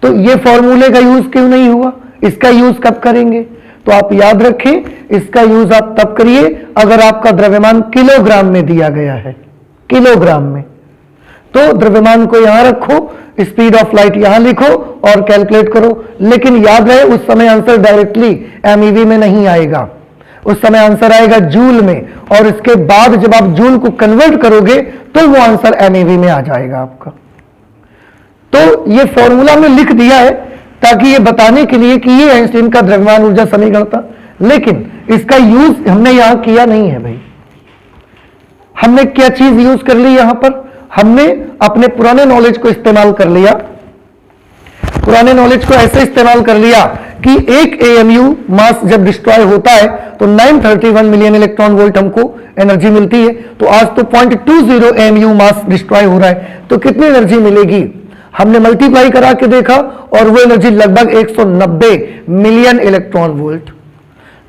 तो ये फॉर्मूले का यूज क्यों नहीं हुआ? इसका यूज कब करेंगे? तो आप याद रखें, इसका यूज आप तब करिए अगर आपका द्रव्यमान किलोग्राम में दिया गया है, किलोग्राम में। तो द्रव्यमान को यहां रखो, स्पीड ऑफ लाइट यहां लिखो और कैलकुलेट करो। लेकिन याद रहे उस समय आंसर डायरेक्टली MeV में नहीं आएगा, उस समय आंसर आएगा जूल में, और इसके बाद जब आप जूल को कन्वर्ट करोगे तो वो आंसर MeV में आ जाएगा आपका। तो ये फॉर्मूला में लिख दिया है ताकि ये बताने के लिए कि ये आइंस्टीन का द्रव्यमान ऊर्जा समीकरण था, लेकिन इसका यूज हमने यहां किया नहीं है भाई। हमने क्या चीज यूज कर ली यहां पर? हमने अपने पुराने नॉलेज को इस्तेमाल कर लिया। पुराने नॉलेज को ऐसे इस्तेमाल कर लिया कि एक AMU मास जब डिस्ट्रॉय होता है तो 931 मिलियन इलेक्ट्रॉन वोल्ट हमको एनर्जी मिलती है। तो आज तो 0.20 AMU मास डिस्ट्रॉय हो रहा है, तो कितनी एनर्जी मिलेगी? हमने मल्टीप्लाई करा के देखा और वो एनर्जी लगभग 190 मिलियन इलेक्ट्रॉन वोल्ट,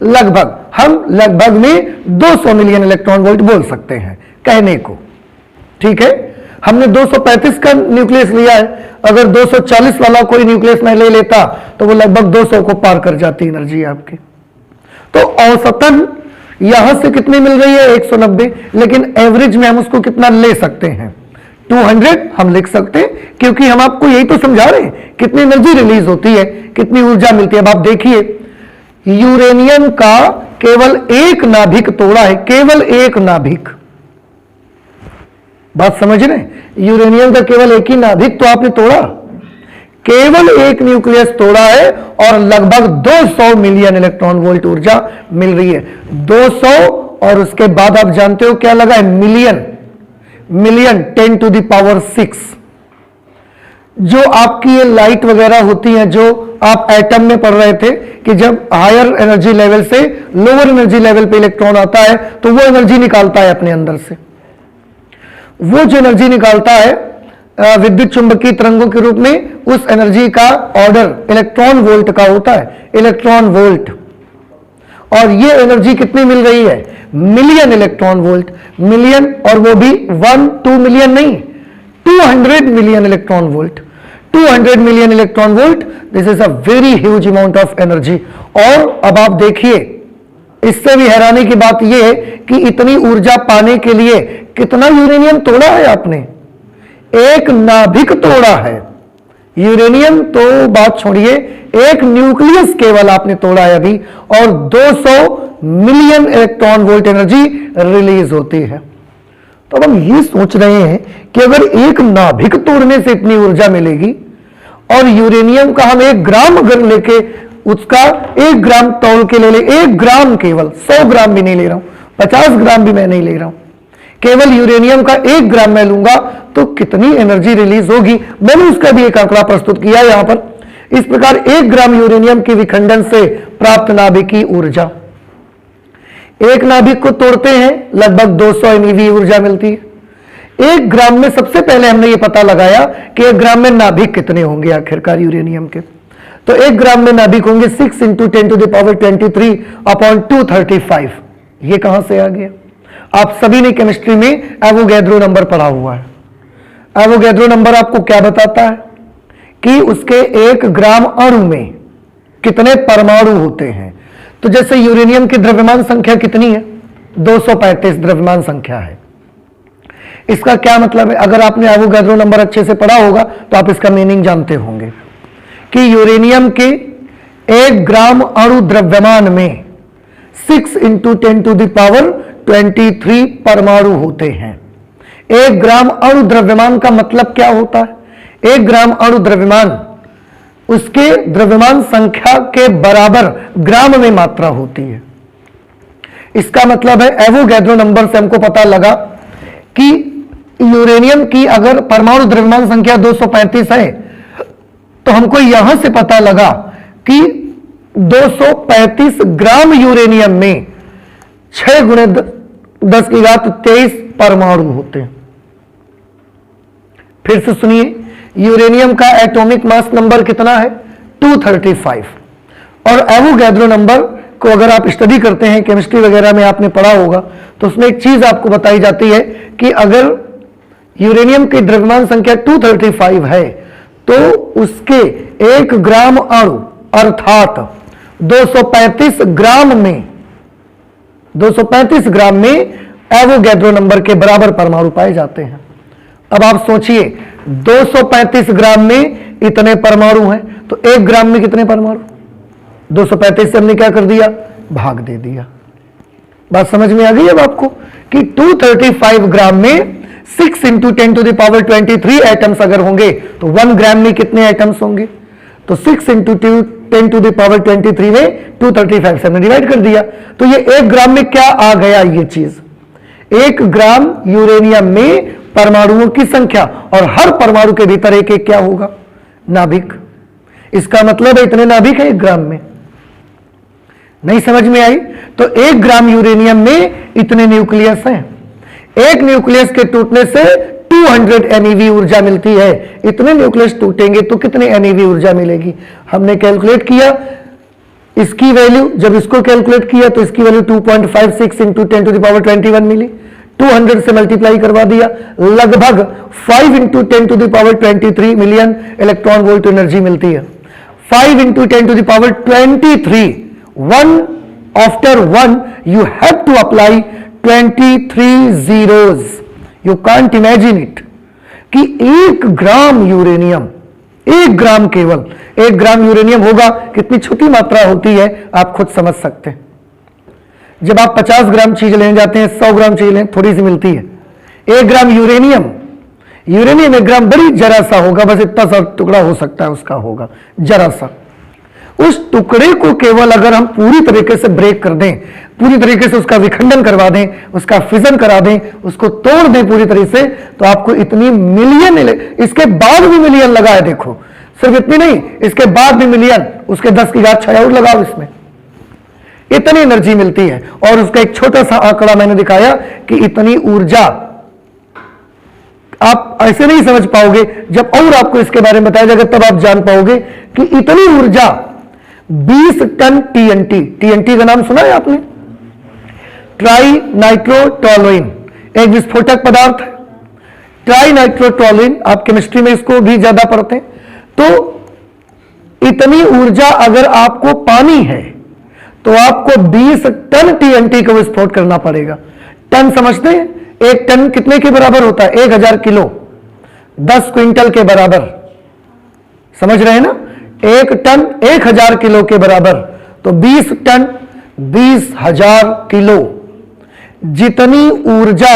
लगभग हम लगभग में 200 मिलियन इलेक्ट्रॉन वोल्ट बोल सकते हैं कहने को। ठीक है, हमने 235 का न्यूक्लियस लिया है, अगर 240 वाला कोई न्यूक्लियस मैं ले लेता तो वो लगभग 200 को पार कर जाती एनर्जी आपकी। तो औसतन यहां से कितनी मिल रही है? 190, लेकिन एवरेज में हम उसको कितना ले सकते हैं? 200 हम लिख सकते हैं, क्योंकि हम आपको यही तो समझा रहे हैं कितनी एनर्जी रिलीज होती है, कितनी ऊर्जा मिलती है। अब आप देखिए, यूरेनियम का केवल एक नाभिक तोड़ा है, केवल एक नाभिक, बात समझ रहे हैं? यूरेनियम का केवल एक ही नाभिक तो आपने तोड़ा, केवल एक न्यूक्लियस तोड़ा है और लगभग 200 मिलियन इलेक्ट्रॉन वोल्ट ऊर्जा मिल रही है। 200 और उसके बाद आप जानते हो क्या लगा है? Million, million 10 to the power 6। जो आपकी ये लाइट वगैरह होती है, जो आप एटम में पढ़ रहे थे कि जब हायर एनर्जी लेवल से लोअर एनर्जी लेवल पे इलेक्ट्रॉन आता है तो वो एनर्जी निकालता है अपने अंदर से। वो जो एनर्जी निकालता है विद्युत चुंबकीय तरंगों के रूप में, उस एनर्जी का ऑर्डर इलेक्ट्रॉन वोल्ट का होता है, इलेक्ट्रॉन वोल्ट। और ये एनर्जी कितनी मिल रही है? मिलियन इलेक्ट्रॉन वोल्ट, मिलियन, और वो भी 1-2 मिलियन नहीं, 200 million electron volt, 200 million electron volt. This is a very huge amount of energy. और अब आप देखिए, इससे भी हैरानी की बात यह है कि इतनी ऊर्जा पाने के लिए कितना यूरेनियम तोड़ा है आपने? एक नाभिक तोड़ा है यूरेनियम, तो बात छोड़िए, एक न्यूक्लियस केवल आपने तोड़ा है अभी, और 200 million electron volt energy release होती है। तो अब हम ये सोच रहे हैं कि अगर एक नाभिक तोड़ने से इतनी ऊर्जा मिलेगी, और यूरेनियम का हम 1 ग्राम अगर लेके उसका 1 ग्राम तौल के ले ले, 1 ग्राम केवल, 100 ग्राम भी नहीं ले रहा हूं, 50 ग्राम भी मैं नहीं ले रहा हूं, केवल यूरेनियम का 1 ग्राम मैं लूंगा तो कितनी एनर्जी रिलीज होगी? मैंने उसका भी एक आंकड़ा प्रस्तुत किया यहां पर। इस प्रकार 1 ग्राम यूरेनियम के विखंडन से प्राप्त नाभिकीय ऊर्जा, एक नाभिक को तोड़ते हैं लगभग 200 MeV ऊर्जा मिलती है। 1 ग्राम में सबसे पहले हमने ये पता लगाया कि 1 ग्राम में नाभिक कितने होंगे आखिरकार यूरेनियम के। तो 1 ग्राम में नाभिक होंगे 6 × 10⁻23 अपॉन 235। ये कहां से आ गया? आप सभी ने केमिस्ट्री में एवोगैड्रो नंबर पढ़ा हुआ है। एवोगैड्रो नंबर आपको क्या बताता है कि उसके 1 ग्राम अणु में कितने परमाणु होते हैं। तो जैसे यूरेनियम की द्रव्यमान संख्या कितनी है? 235 द्रव्यमान संख्या है। इसका क्या मतलब है? अगर आपने एवोगैड्रो नंबर अच्छे से पढ़ा होगा तो आप इसका मीनिंग जानते होंगे कि यूरेनियम के 1 ग्राम अणु द्रव्यमान में 6 × 10⁻23 परमाणु होते हैं। 1 ग्राम अणु द्रव्यमान का मतलब क्या होता है? 1 ग्राम अणु द्रव्यमान उसके द्रव्यमान संख्या के बराबर ग्राम में मात्रा होती है। इसका मतलब है एवोगैड्रो नंबर से हमको पता लगा कि यूरेनियम की अगर परमाणु द्रव्यमान संख्या 235 है, तो हमको यहां से पता लगा कि 235 ग्राम यूरेनियम में 6 × 10⁻23 परमाणु होते हैं। फिर से सुनिए, यूरेनियम का एटॉमिक मास नंबर कितना है? 235। और एवोगैड्रो नंबर को अगर आप स्टडी करते हैं, केमिस्ट्री वगैरह में आपने पढ़ा होगा, तो उसमें एक चीज आपको बताई जाती है कि अगर यूरेनियम की द्रव्यमान संख्या 235 है तो उसके 1 ग्राम अणु अर्थात 235 ग्राम में एवोगैड्रो नंबर के बराबर परमाणु पाए जाते हैं। अब आप सोचिए, 235 ग्राम में इतने परमाणु हैं, तो 1 ग्राम में कितने परमाणु? 235 से हमने क्या कर दिया? भाग दे दिया। बात समझ में आ गई अब आपको कि 235 ग्राम में 6 × 10⁻23 एटम्स अगर होंगे तो 1 ग्राम में कितने एटम्स होंगे? तो 6 × 10⁻23 में 235 से हमने डिवाइड कर दिया। तो ये 1 ग्राम में क्या आ गया? ये चीज 1 ग्राम यूरेनियम में परमाणुओं की संख्या, और हर परमाणु के भीतर एक एक क्या होगा? नाभिक। इसका मतलब है इतने नाभिक है 1 ग्राम में। नहीं समझ में आई? तो 1 ग्राम यूरेनियम में इतने न्यूक्लियस हैं। एक न्यूक्लियस के टूटने से 200 MeV ऊर्जा मिलती है। इतने न्यूक्लियस टूटेंगे तो कितने MeV ऊर्जा मिलेगी? हमने कैलकुलेट किया इसकी वैल्यू, जब इसको कैलकुलेट किया तो इसकी value 2.56 into 10 to the power 21 मिली। 200 से मल्टीप्लाई करवा दिया, लगभग 5 into 10 to the power 23 million electron volt energy मिलती है। 5 into 10 to the power 23, one after one you have to apply 23 zeros। You can't imagine it कि 1 ग्राम यूरेनियम, 1 ग्राम, केवल 1 ग्राम यूरेनियम होगा, कितनी छोटी मात्रा होती है आप खुद समझ सकते हैं। जब आप 50 ग्राम चीज लेने जाते हैं, 100 ग्राम चीज लें, थोड़ी सी मिलती है। 1 ग्राम यूरेनियम, 1 ग्राम बड़ी जरा सा होगा, बस इतना सा टुकड़ा हो सकता है उसका, होगा जरा सा। उस टुकड़े को केवल अगर हम पूरी तरीके से ब्रेक कर दें, पूरी तरीके से उसका विखंडन करवा दें, उसका फिजन करा दें, उसको तोड़ दें पूरी तरीके से, तो आपको इतनी मिलियन, इसके बाद भी मिलियन लगा है, देखो सिर्फ इतनी नहीं, इसके बाद भी मिलियन, उसके 10 की घात 6 और लगाओ, इसमें इतनी एनर्जी मिलती है। और उसका एक छोटा सा आंकड़ा मैंने दिखाया कि इतनी ऊर्जा आप ऐसे नहीं समझ पाओगे, जब और आपको इसके बारे में बताया जाएगा तब आप जान पाओगे कि इतनी ऊर्जा 20 टन TNT, TNT का नाम सुना है आपने? ट्राई नाइट्रोटोलुइन, एक विस्फोटक पदार्थ है। ट्राई नाइट्रोटोलुइन, आप केमिस्ट्री में इसको भी ज्यादा पढ़ते हैं। तो इतनी ऊर्जा अगर आपको पानी है तो आपको 20 टन TNT को विस्फोट करना पड़ेगा। टन समझते हैं? 1 टन कितने के बराबर होता है? 1000 किलो, 10 क्विंटल के बराबर, समझ रहे हैं ना? 1 टन 1000 किलो के बराबर, तो 20 टन 20,000 किलो। जितनी ऊर्जा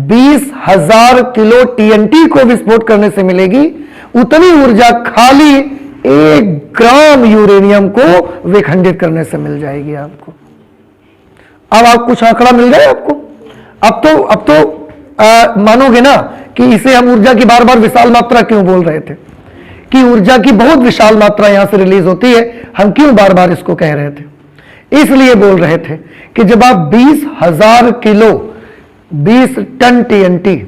20,000 किलो TNT को विस्फोट करने से मिलेगी, उतनी ऊर्जा खाली 1 ग्राम यूरेनियम को विखंडित करने से मिल जाएगी आपको। अब आप कुछ आंकड़ा मिल गया आपको? अब तो मानोगे ना कि इसे हम ऊर्जा की बार बार विशाल मात्रा क्यों बोल रहे थे, कि ऊर्जा की बहुत विशाल मात्रा यहां से रिलीज होती है, हम क्यों बार बार इसको कह रहे थे? इसलिए बोल रहे थे कि जब आप 20,000 किलो, 20 टन TNT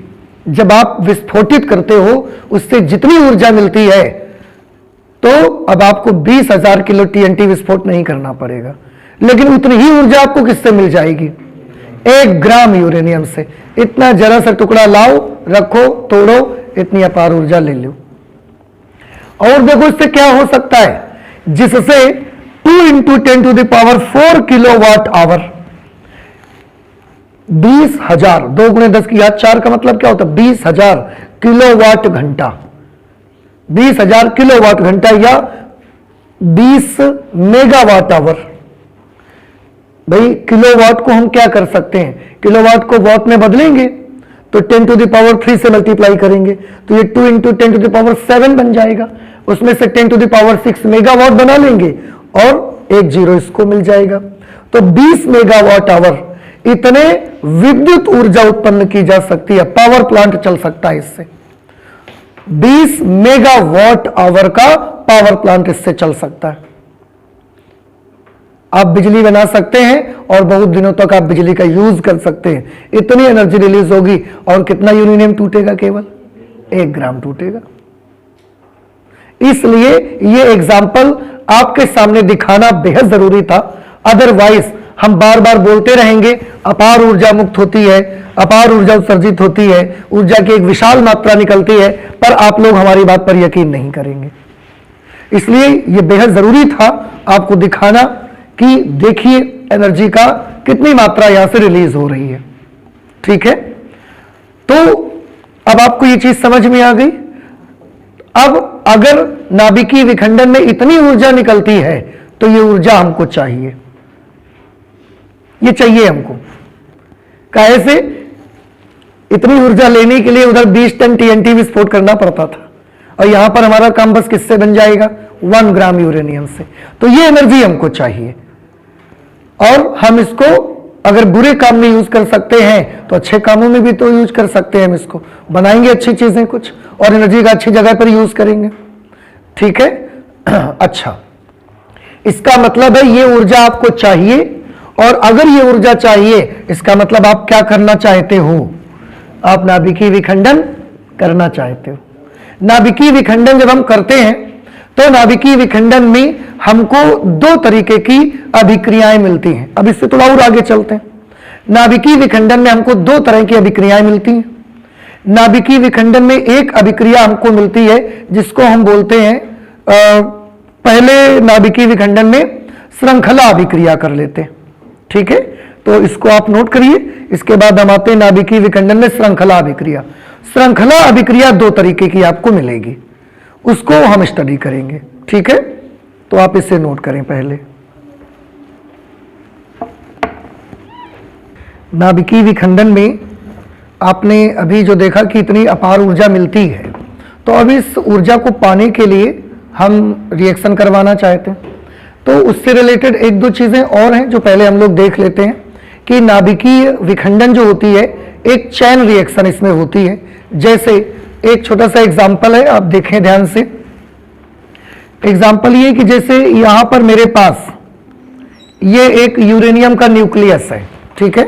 जब आप विस्फोटित करते हो, उससे जितनी ऊर्जा मिलती है, तो अब आपको 20,000 किलो TNT विस्फोट नहीं करना पड़ेगा, लेकिन उतनी ही ऊर्जा आपको किससे मिल जाएगी? 1 ग्राम यूरेनियम से। इतना जरा सा टुकड़ा लाओ, रखो, तोड़ो, इतनी अपार ऊर्जा ले लो। और देखो इससे क्या हो सकता है, जिससे 2 into 10 to the power 4 kilowatt hour, 20,000, 2 गुणे 10 की घात 4 का मतलब क्या होता है? 20,000 किलोवाट घंटा, 20,000 किलोवाट घंटा या 20 मेगावाट आवर। भाई किलोवाट को हम क्या कर सकते हैं? किलोवाट को वाट में बदलेंगे तो 10 टू द पावर 3 से मल्टीप्लाई करेंगे, तो ये 2 इंटू 10 टू द पावर 7 बन जाएगा। उसमें से 10 टू द पावर 6 मेगावाट बना लेंगे और 1 जीरो इसको मिल जाएगा। तो 20 मेगावाट आवर इतने विद्युत ऊर्जा उत्पन्न की जा सकती है, पावर प्लांट चल सकता है इससे। 20 मेगावाट आवर का पावर प्लांट इससे चल सकता है। आप बिजली बना सकते हैं और बहुत दिनों तक आप बिजली का यूज कर सकते हैं। इतनी एनर्जी रिलीज होगी। और कितना यूरेनियम टूटेगा? केवल 1 ग्राम टूटेगा। इसलिए ये एग्जाम्पल आपके सामने दिखाना बेहद जरूरी था। अदरवाइज हम बार बार बोलते रहेंगे अपार ऊर्जा मुक्त होती है, अपार ऊर्जा उत्सर्जित होती है, ऊर्जा की एक विशाल मात्रा निकलती है, पर आप लोग हमारी बात पर यकीन नहीं करेंगे। इसलिए यह बेहद जरूरी था आपको दिखाना कि देखिए एनर्जी का कितनी मात्रा यहां से रिलीज हो रही है। ठीक है, तो अब आपको यह चीज समझ में आ गई। अब अगर नाभिकीय विखंडन में इतनी ऊर्जा निकलती है तो यह ऊर्जा हमको चाहिए, ये चाहिए हमको। कैसे? इतनी ऊर्जा लेने के लिए उधर 20 टन TNT विस्फोट करना पड़ता था, और यहां पर हमारा काम बस किससे बन जाएगा? 1 ग्राम यूरेनियम से। तो ये एनर्जी हमको चाहिए, और हम इसको अगर बुरे काम में यूज कर सकते हैं तो अच्छे कामों में भी तो यूज कर सकते हैं। हम इसको बनाएंगे अच्छी चीजें कुछ, और एनर्जी का अच्छी जगह पर यूज करेंगे। ठीक है, अच्छा, इसका मतलब है ये ऊर्जा आपको चाहिए, और अगर ये ऊर्जा चाहिए इसका मतलब आप क्या करना चाहते हो? आप नाभिकीय विखंडन करना चाहते हो। नाभिकीय विखंडन जब हम करते हैं तो नाभिकीय विखंडन में हमको दो तरीके की अभिक्रियाएं मिलती हैं। अब इससे थोड़ा और आगे चलते हैं। नाभिकीय विखंडन में हमको दो तरह की अभिक्रियाएं मिलती हैं। नाभिकीय विखंडन में एक अभिक्रिया हमको मिलती है जिसको हम बोलते हैं, पहले नाभिकीय विखंडन में श्रृंखला अभिक्रिया कर लेते हैं, ठीक है? तो इसको आप नोट करिए। इसके बाद हम आते हैं नाभिकीय विखंडन में श्रृंखला अभिक्रिया। श्रृंखला अभिक्रिया दो तरीके की आपको मिलेगी, उसको हम स्टडी करेंगे, ठीक है? तो आप इसे नोट करें पहले। नाभिकीय विखंडन में आपने अभी जो देखा कि इतनी अपार ऊर्जा मिलती है, तो अब इस ऊर्जा को पाने के लिए हम रिएक्शन करवाना चाहते हैं। तो उससे रिलेटेड एक दो चीजें और हैं जो पहले हम लोग देख लेते हैं कि नाभिकीय विखंडन जो होती है एक चैन रिएक्शन इसमें होती है। जैसे एक छोटा सा एग्जांपल है, आप देखें ध्यान से। एग्जांपल ये कि जैसे यहां पर मेरे पास ये एक यूरेनियम का न्यूक्लियस है, ठीक है?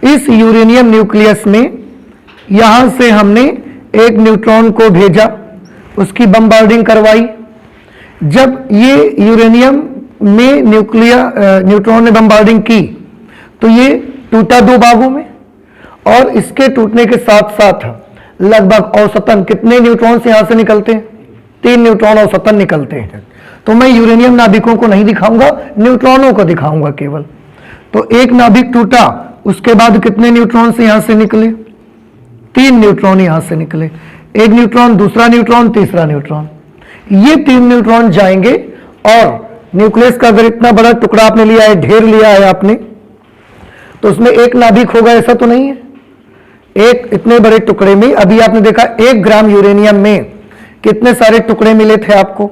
इस यूरेनियम न्यूक्लियस में यहां से हमने एक न्यूट्रॉन को भेजा, उसकी बमबार्डिंग करवाई। जब ये यूरेनियम में न्यूट्रॉन ने बमबार्डिंग की तो ये टूटा दो भागों में, और इसके टूटने के साथ साथ लगभग औसतन कितने न्यूट्रॉन यहां से निकलते हैं? 3 न्यूट्रॉन औसतन निकलते हैं। तो मैं यूरेनियम नाभिकों को नहीं दिखाऊंगा, न्यूट्रॉनों को दिखाऊंगा केवल। तो एक नाभिक टूटा, उसके बाद कितने न्यूट्रॉन यहां से निकले? 3 न्यूट्रॉन यहां से निकले। एक न्यूट्रॉन, दूसरा न्यूट्रॉन, तीसरा न्यूट्रॉन। ये 3 न्यूट्रॉन जाएंगे, और न्यूक्लियस का अगर इतना बड़ा टुकड़ा आपने लिया है, ढेर लिया है आपने, तो उसमें एक नाभिक होगा ऐसा तो नहीं है। एक इतने बड़े टुकड़े में अभी आपने देखा 1 ग्राम यूरेनियम में कितने सारे टुकड़े मिले थे आपको?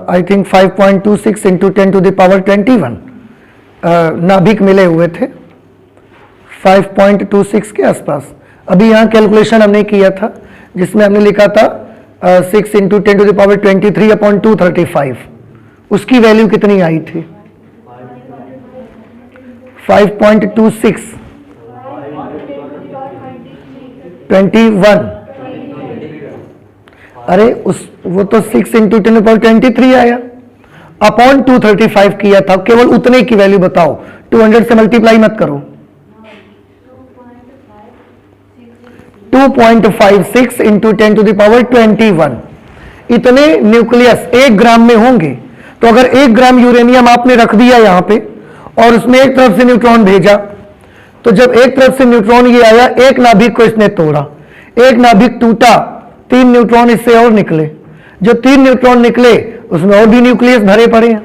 I think 5.26 into 10 to the power 21 नाभिक मिले हुए थे, 5.26 के आसपास। अभी यहाँ कैलकुलेशन हमने किया था जिसमें हमने लिखा था 6 into 10 to the power 23 upon 235। उसकी वैल्यू कितनी आई थी? 5.26 21। अरे वो तो 6 इंटू 10 पावर 23 आया, अपॉन 235 किया था। केवल उतने की वैल्यू बताओ, 200 से मल्टीप्लाई मत करो। 2.56 इंटू 10 टू द पावर 21 इतने न्यूक्लियस 1 ग्राम में होंगे। तो अगर 1 ग्राम यूरेनियम आपने रख दिया यहां पे, और उसमें एक तरफ से न्यूट्रॉन भेजा, तो जब एक तरफ से न्यूट्रॉन ये आया, एक नाभिक को इसने तोड़ा, एक नाभिक टूटा, 3 न्यूट्रॉन इससे और निकले। जो 3 न्यूट्रॉन निकले उसमें और भी न्यूक्लियस भरे पड़े हैं।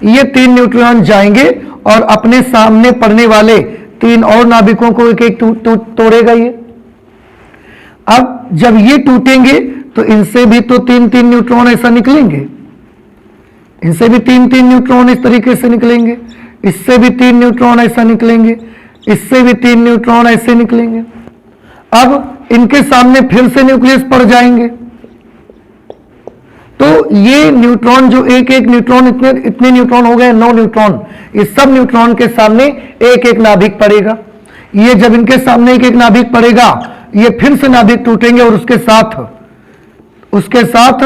ये 3 न्यूट्रॉन जाएंगे और अपने सामने पड़ने वाले 3 और नाभिकों को एक एक तोड़ेगा ये। अब जब ये टूटेंगे तो इनसे भी तो 3-3 न्यूट्रॉन ऐसा निकलेंगे, इनसे भी 3-3 न्यूट्रॉन इस तरीके से निकलेंगे, इससे भी 3 न्यूट्रॉन ऐसा निकलेंगे, इससे भी 3 न्यूट्रॉन ऐसे निकलेंगे। अब इनके सामने फिर से न्यूक्लियस पड़ जाएंगे। तो ये न्यूट्रॉन जो एक एक न्यूट्रॉन, इतने न्यूट्रॉन हो गए 9 न्यूट्रॉन। इस सब न्यूट्रॉन के सामने एक एक नाभिक पड़ेगा। ये जब इनके सामने एक एक नाभिक पड़ेगा, ये फिर से नाभिक टूटेंगे, और उसके साथ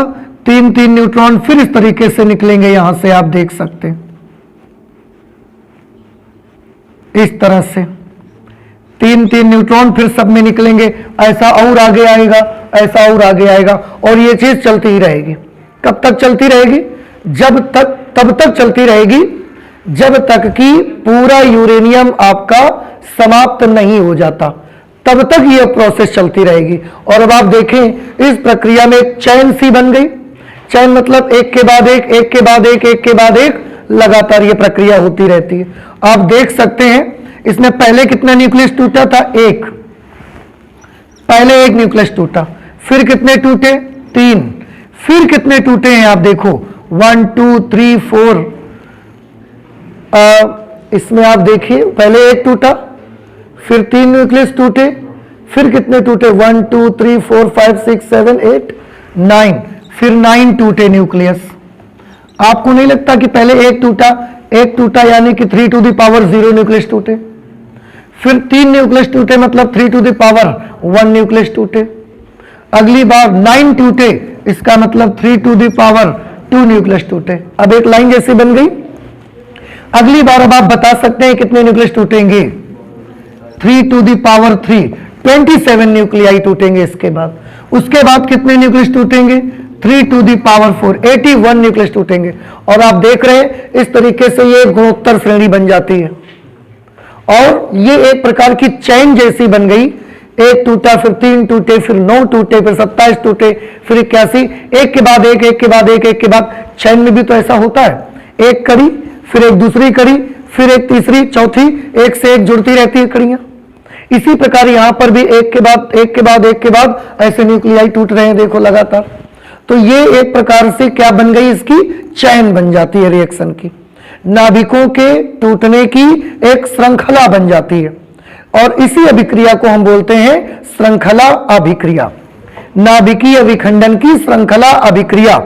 3-3 न्यूट्रॉन फिर इस तरीके से निकलेंगे। यहां से आप देख सकते हैं इस तरह से 3-3 न्यूट्रॉन फिर सब में निकलेंगे। ऐसा और आगे आएगा, ऐसा और आगे आएगा, और ये चीज चलती ही रहेगी। कब तक चलती रहेगी? तब तक चलती रहेगी जब तक कि पूरा यूरेनियम आपका समाप्त नहीं हो जाता, तब तक यह प्रोसेस चलती रहेगी। और अब आप देखें इस प्रक्रिया में एक चैन सी बन गई। चैन मतलब एक के बाद एक, एक के बाद एक, एक के बाद एक, लगातार ये प्रक्रिया होती रहती है। आप देख सकते हैं इसमें पहले कितना न्यूक्लियस टूटा था? 1। पहले 1 न्यूक्लियस टूटा, फिर कितने टूटे? 3। फिर कितने टूटे हैं आप देखो, 1 2 3 4। इसमें आप देखिए पहले 1 टूटा, फिर 3 न्यूक्लियस टूटे, फिर कितने टूटे? 1 2 3 4 5 6 7 8 9। फिर 9 टूटे न्यूक्लियस। आपको नहीं लगता कि पहले एक टूटा यानी कि 3 टू द पावर 0 न्यूक्लियस टूटे, फिर 3 न्यूक्लियस टूटे मतलब 3 टू द पावर 1 न्यूक्लियस टूटे, अगली बार 9 टूटे इसका मतलब 3 टू द पावर 2 न्यूक्लियस टूटे। अब एक लाइन जैसी बन गई। अगली बार अब आप बता सकते हैं कितने न्यूक्लियस टूटेंगे, 3 टू द पावर 3, 27 न्यूक्लियाई टूटेंगे। इसके बाद उसके बाद कितने न्यूक्लियस टूटेंगे, 3 टू द पावर 4, 81 न्यूक्लियस टूटेंगे। और आप देख रहे हैं इस तरीके से ये गुणोत्तर श्रेणी बन जाती है और ये एक प्रकार की चैन जैसी बन गई। एक टूटा, फिर 3 टूटे, फिर 9 टूटे, फिर 27 टूटे, फिर 81, एक के बाद एक, एक के बाद एक के बाद। चैन में भी तो ऐसा होता है, एक कड़ी, फिर एक दूसरी कड़ी, फिर एक तीसरी, चौथी, एक से एक जुड़ती रहती है कड़ियां। इसी प्रकार यहां पर भी एक के बाद एक के बाद एक के बाद ऐसे न्यूक्लियाई टूट रहे हैं, देखो लगातार। तो ये एक प्रकार से क्या बन गई, इसकी चैन बन जाती है रिएक्शन की, नाभिकों के टूटने की एक श्रृंखला बन जाती है। और इसी अभिक्रिया को हम बोलते हैं श्रृंखला अभिक्रिया, नाभिकीय विखंडन की श्रृंखला अभिक्रिया।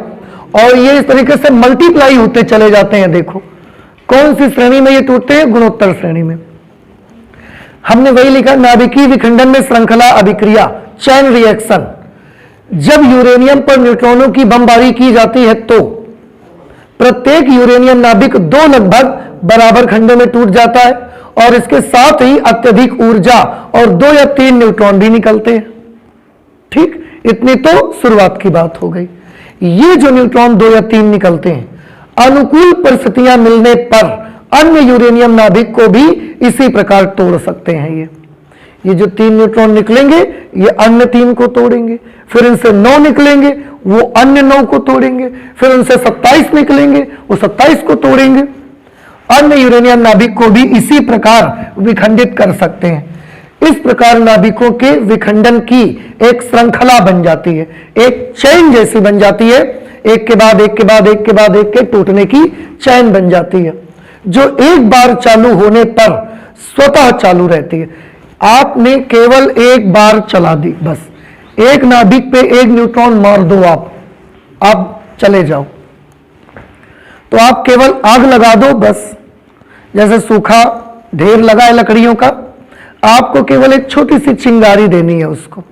और ये इस तरीके से मल्टीप्लाई होते चले जाते हैं। देखो कौन सी श्रेणी में ये टूटते हैं, गुणोत्तर श्रेणी में। हमने वही लिखा, नाभिकीय विखंडन में श्रृंखला अभिक्रिया, चैन रिएक्शन। जब यूरेनियम पर न्यूट्रॉनों की बमबारी की जाती है तो प्रत्येक यूरेनियम नाभिक 2 लगभग बराबर खंडों में टूट जाता है और इसके साथ ही अत्यधिक ऊर्जा और 2 या 3 न्यूट्रॉन भी निकलते हैं। ठीक, इतनी तो शुरुआत की बात हो गई। ये जो न्यूट्रॉन 2 या 3 निकलते हैं, अनुकूल परिस्थितियां मिलने पर अन्य यूरेनियम नाभिक को भी इसी प्रकार तोड़ सकते हैं। ये जो 3 न्यूट्रॉन निकलेंगे ये अन्य 3 को तोड़ेंगे, फिर इनसे 9 निकलेंगे वो अन्य 9 को तोड़ेंगे, फिर उनसे 27 निकलेंगे वो 27 को तोड़ेंगे। अन्य यूरेनियम नाभिक को भी इसी प्रकार विखंडित कर सकते हैं। इस प्रकार नाभिकों के विखंडन की एक श्रृंखला बन जाती है, एक चैन जैसी बन जाती है, एक के बाद एक के बाद एक के बाद एक के टूटने की चैन बन जाती है, जो एक बार चालू होने पर स्वतः चालू रहती है। आपने केवल एक बार चला दी, बस एक नाभिक पे एक न्यूट्रॉन मार दो आप चले जाओ, तो आप केवल आग लगा दो, बस जैसे सूखा ढेर लगा है लकड़ियों का, आपको केवल एक छोटी सी चिंगारी देनी है उसको।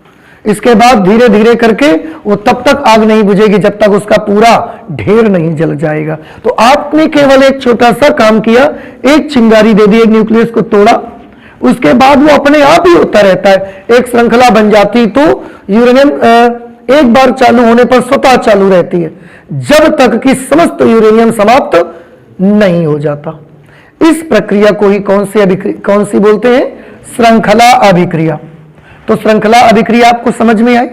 इसके बाद धीरे धीरे करके वो तब तक आग नहीं बुझेगी जब तक उसका पूरा ढेर नहीं जल जाएगा। तो आपने केवल एक छोटा सा काम किया, एक चिंगारी दे दी, एक न्यूक्लियस को तोड़ा, उसके बाद वो अपने आप ही होता रहता है, एक श्रृंखला बन जाती। तो यूरेनियम एक बार चालू होने पर स्वतः चालू रहती है जब तक कि समस्त यूरेनियम समाप्त नहीं हो जाता। इस प्रक्रिया को ही कौन सी बोलते हैं, श्रृंखला अभिक्रिया। तो श्रृंखला अभिक्रिया आपको समझ में आई।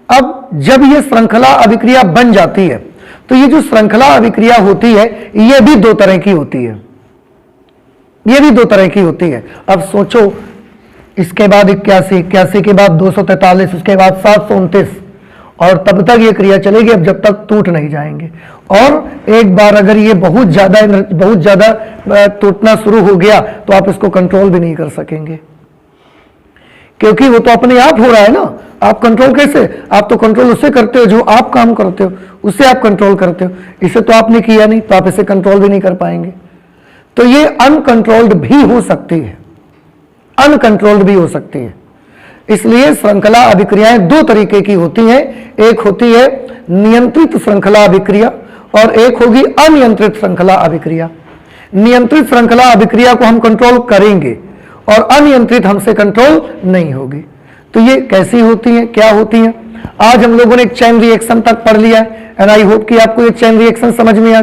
अब जब ये श्रृंखला अभिक्रिया बन जाती है तो ये जो श्रृंखला अभिक्रिया होती है ये भी 2 तरह की होती है, ये भी 2 तरह की होती है। अब सोचो, इसके बाद 81 के बाद 243, उसके बाद 729 और तब तक ये क्रिया चलेगी अब जब तक टूट नहीं जाएंगे। और एक बार अगर ये बहुत ज्यादा टूटना शुरू हो गया तो आप इसको कंट्रोल भी नहीं कर सकेंगे, क्योंकि वो तो अपने आप हो रहा है ना। आप कंट्रोल कैसे, आप तो कंट्रोल उससे करते हो जो आप काम करते हो, उससे आप कंट्रोल करते हो। इसे तो आपने किया नहीं तो आप इसे कंट्रोल भी नहीं कर पाएंगे। तो ये अनकंट्रोल्ड भी हो सकती है, अनकंट्रोल्ड भी हो सकती है। इसलिए श्रृंखला अभिक्रियाएं 2 तरीके की होती हैं, एक होती है नियंत्रित श्रृंखला अभिक्रिया और एक होगी अनियंत्रित श्रृंखला अभिक्रिया। नियंत्रित श्रृंखला अभिक्रिया को हम कंट्रोल करेंगे और अनियंत्रित हमसे कंट्रोल नहीं होगी। तो ये कैसी होती है, क्या होती है, आज हम लोगों ने एक चैन रिएक्शन तक पढ़ लिया है एंड आई होप कि आपको ये चैन रिएक्शन समझ में आ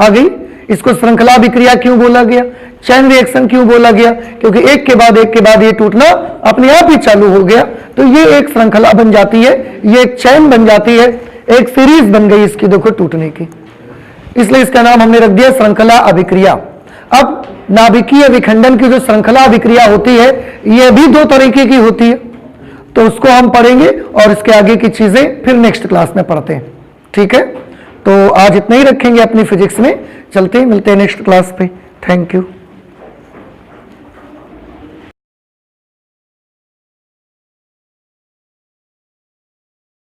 गई। इसको श्रृंखला अभिक्रिया क्यों बोला गया, चैन रिएक्शन क्यों बोला गया, क्योंकि एक के बाद ये टूटना अपने आप ही चालू हो गया। तो ये एक श्रृंखला बन जाती है, ये एक चैन बन जाती है, एक सीरीज बन गई इसकी, देखो टूटने की। इसलिए इसका नाम हमने रख दिया श्रृंखला अभिक्रिया। अब नाभिकीय विखंडन की जो श्रृंखला अभिक्रिया होती है यह भी 2 तरीके की होती है, तो उसको हम पढ़ेंगे और इसके आगे की चीजें फिर नेक्स्ट क्लास में पढ़ते हैं। ठीक है, तो आज इतना ही रखेंगे अपनी फिजिक्स में, चलते हैं, मिलते हैं नेक्स्ट क्लास पे। Thank you.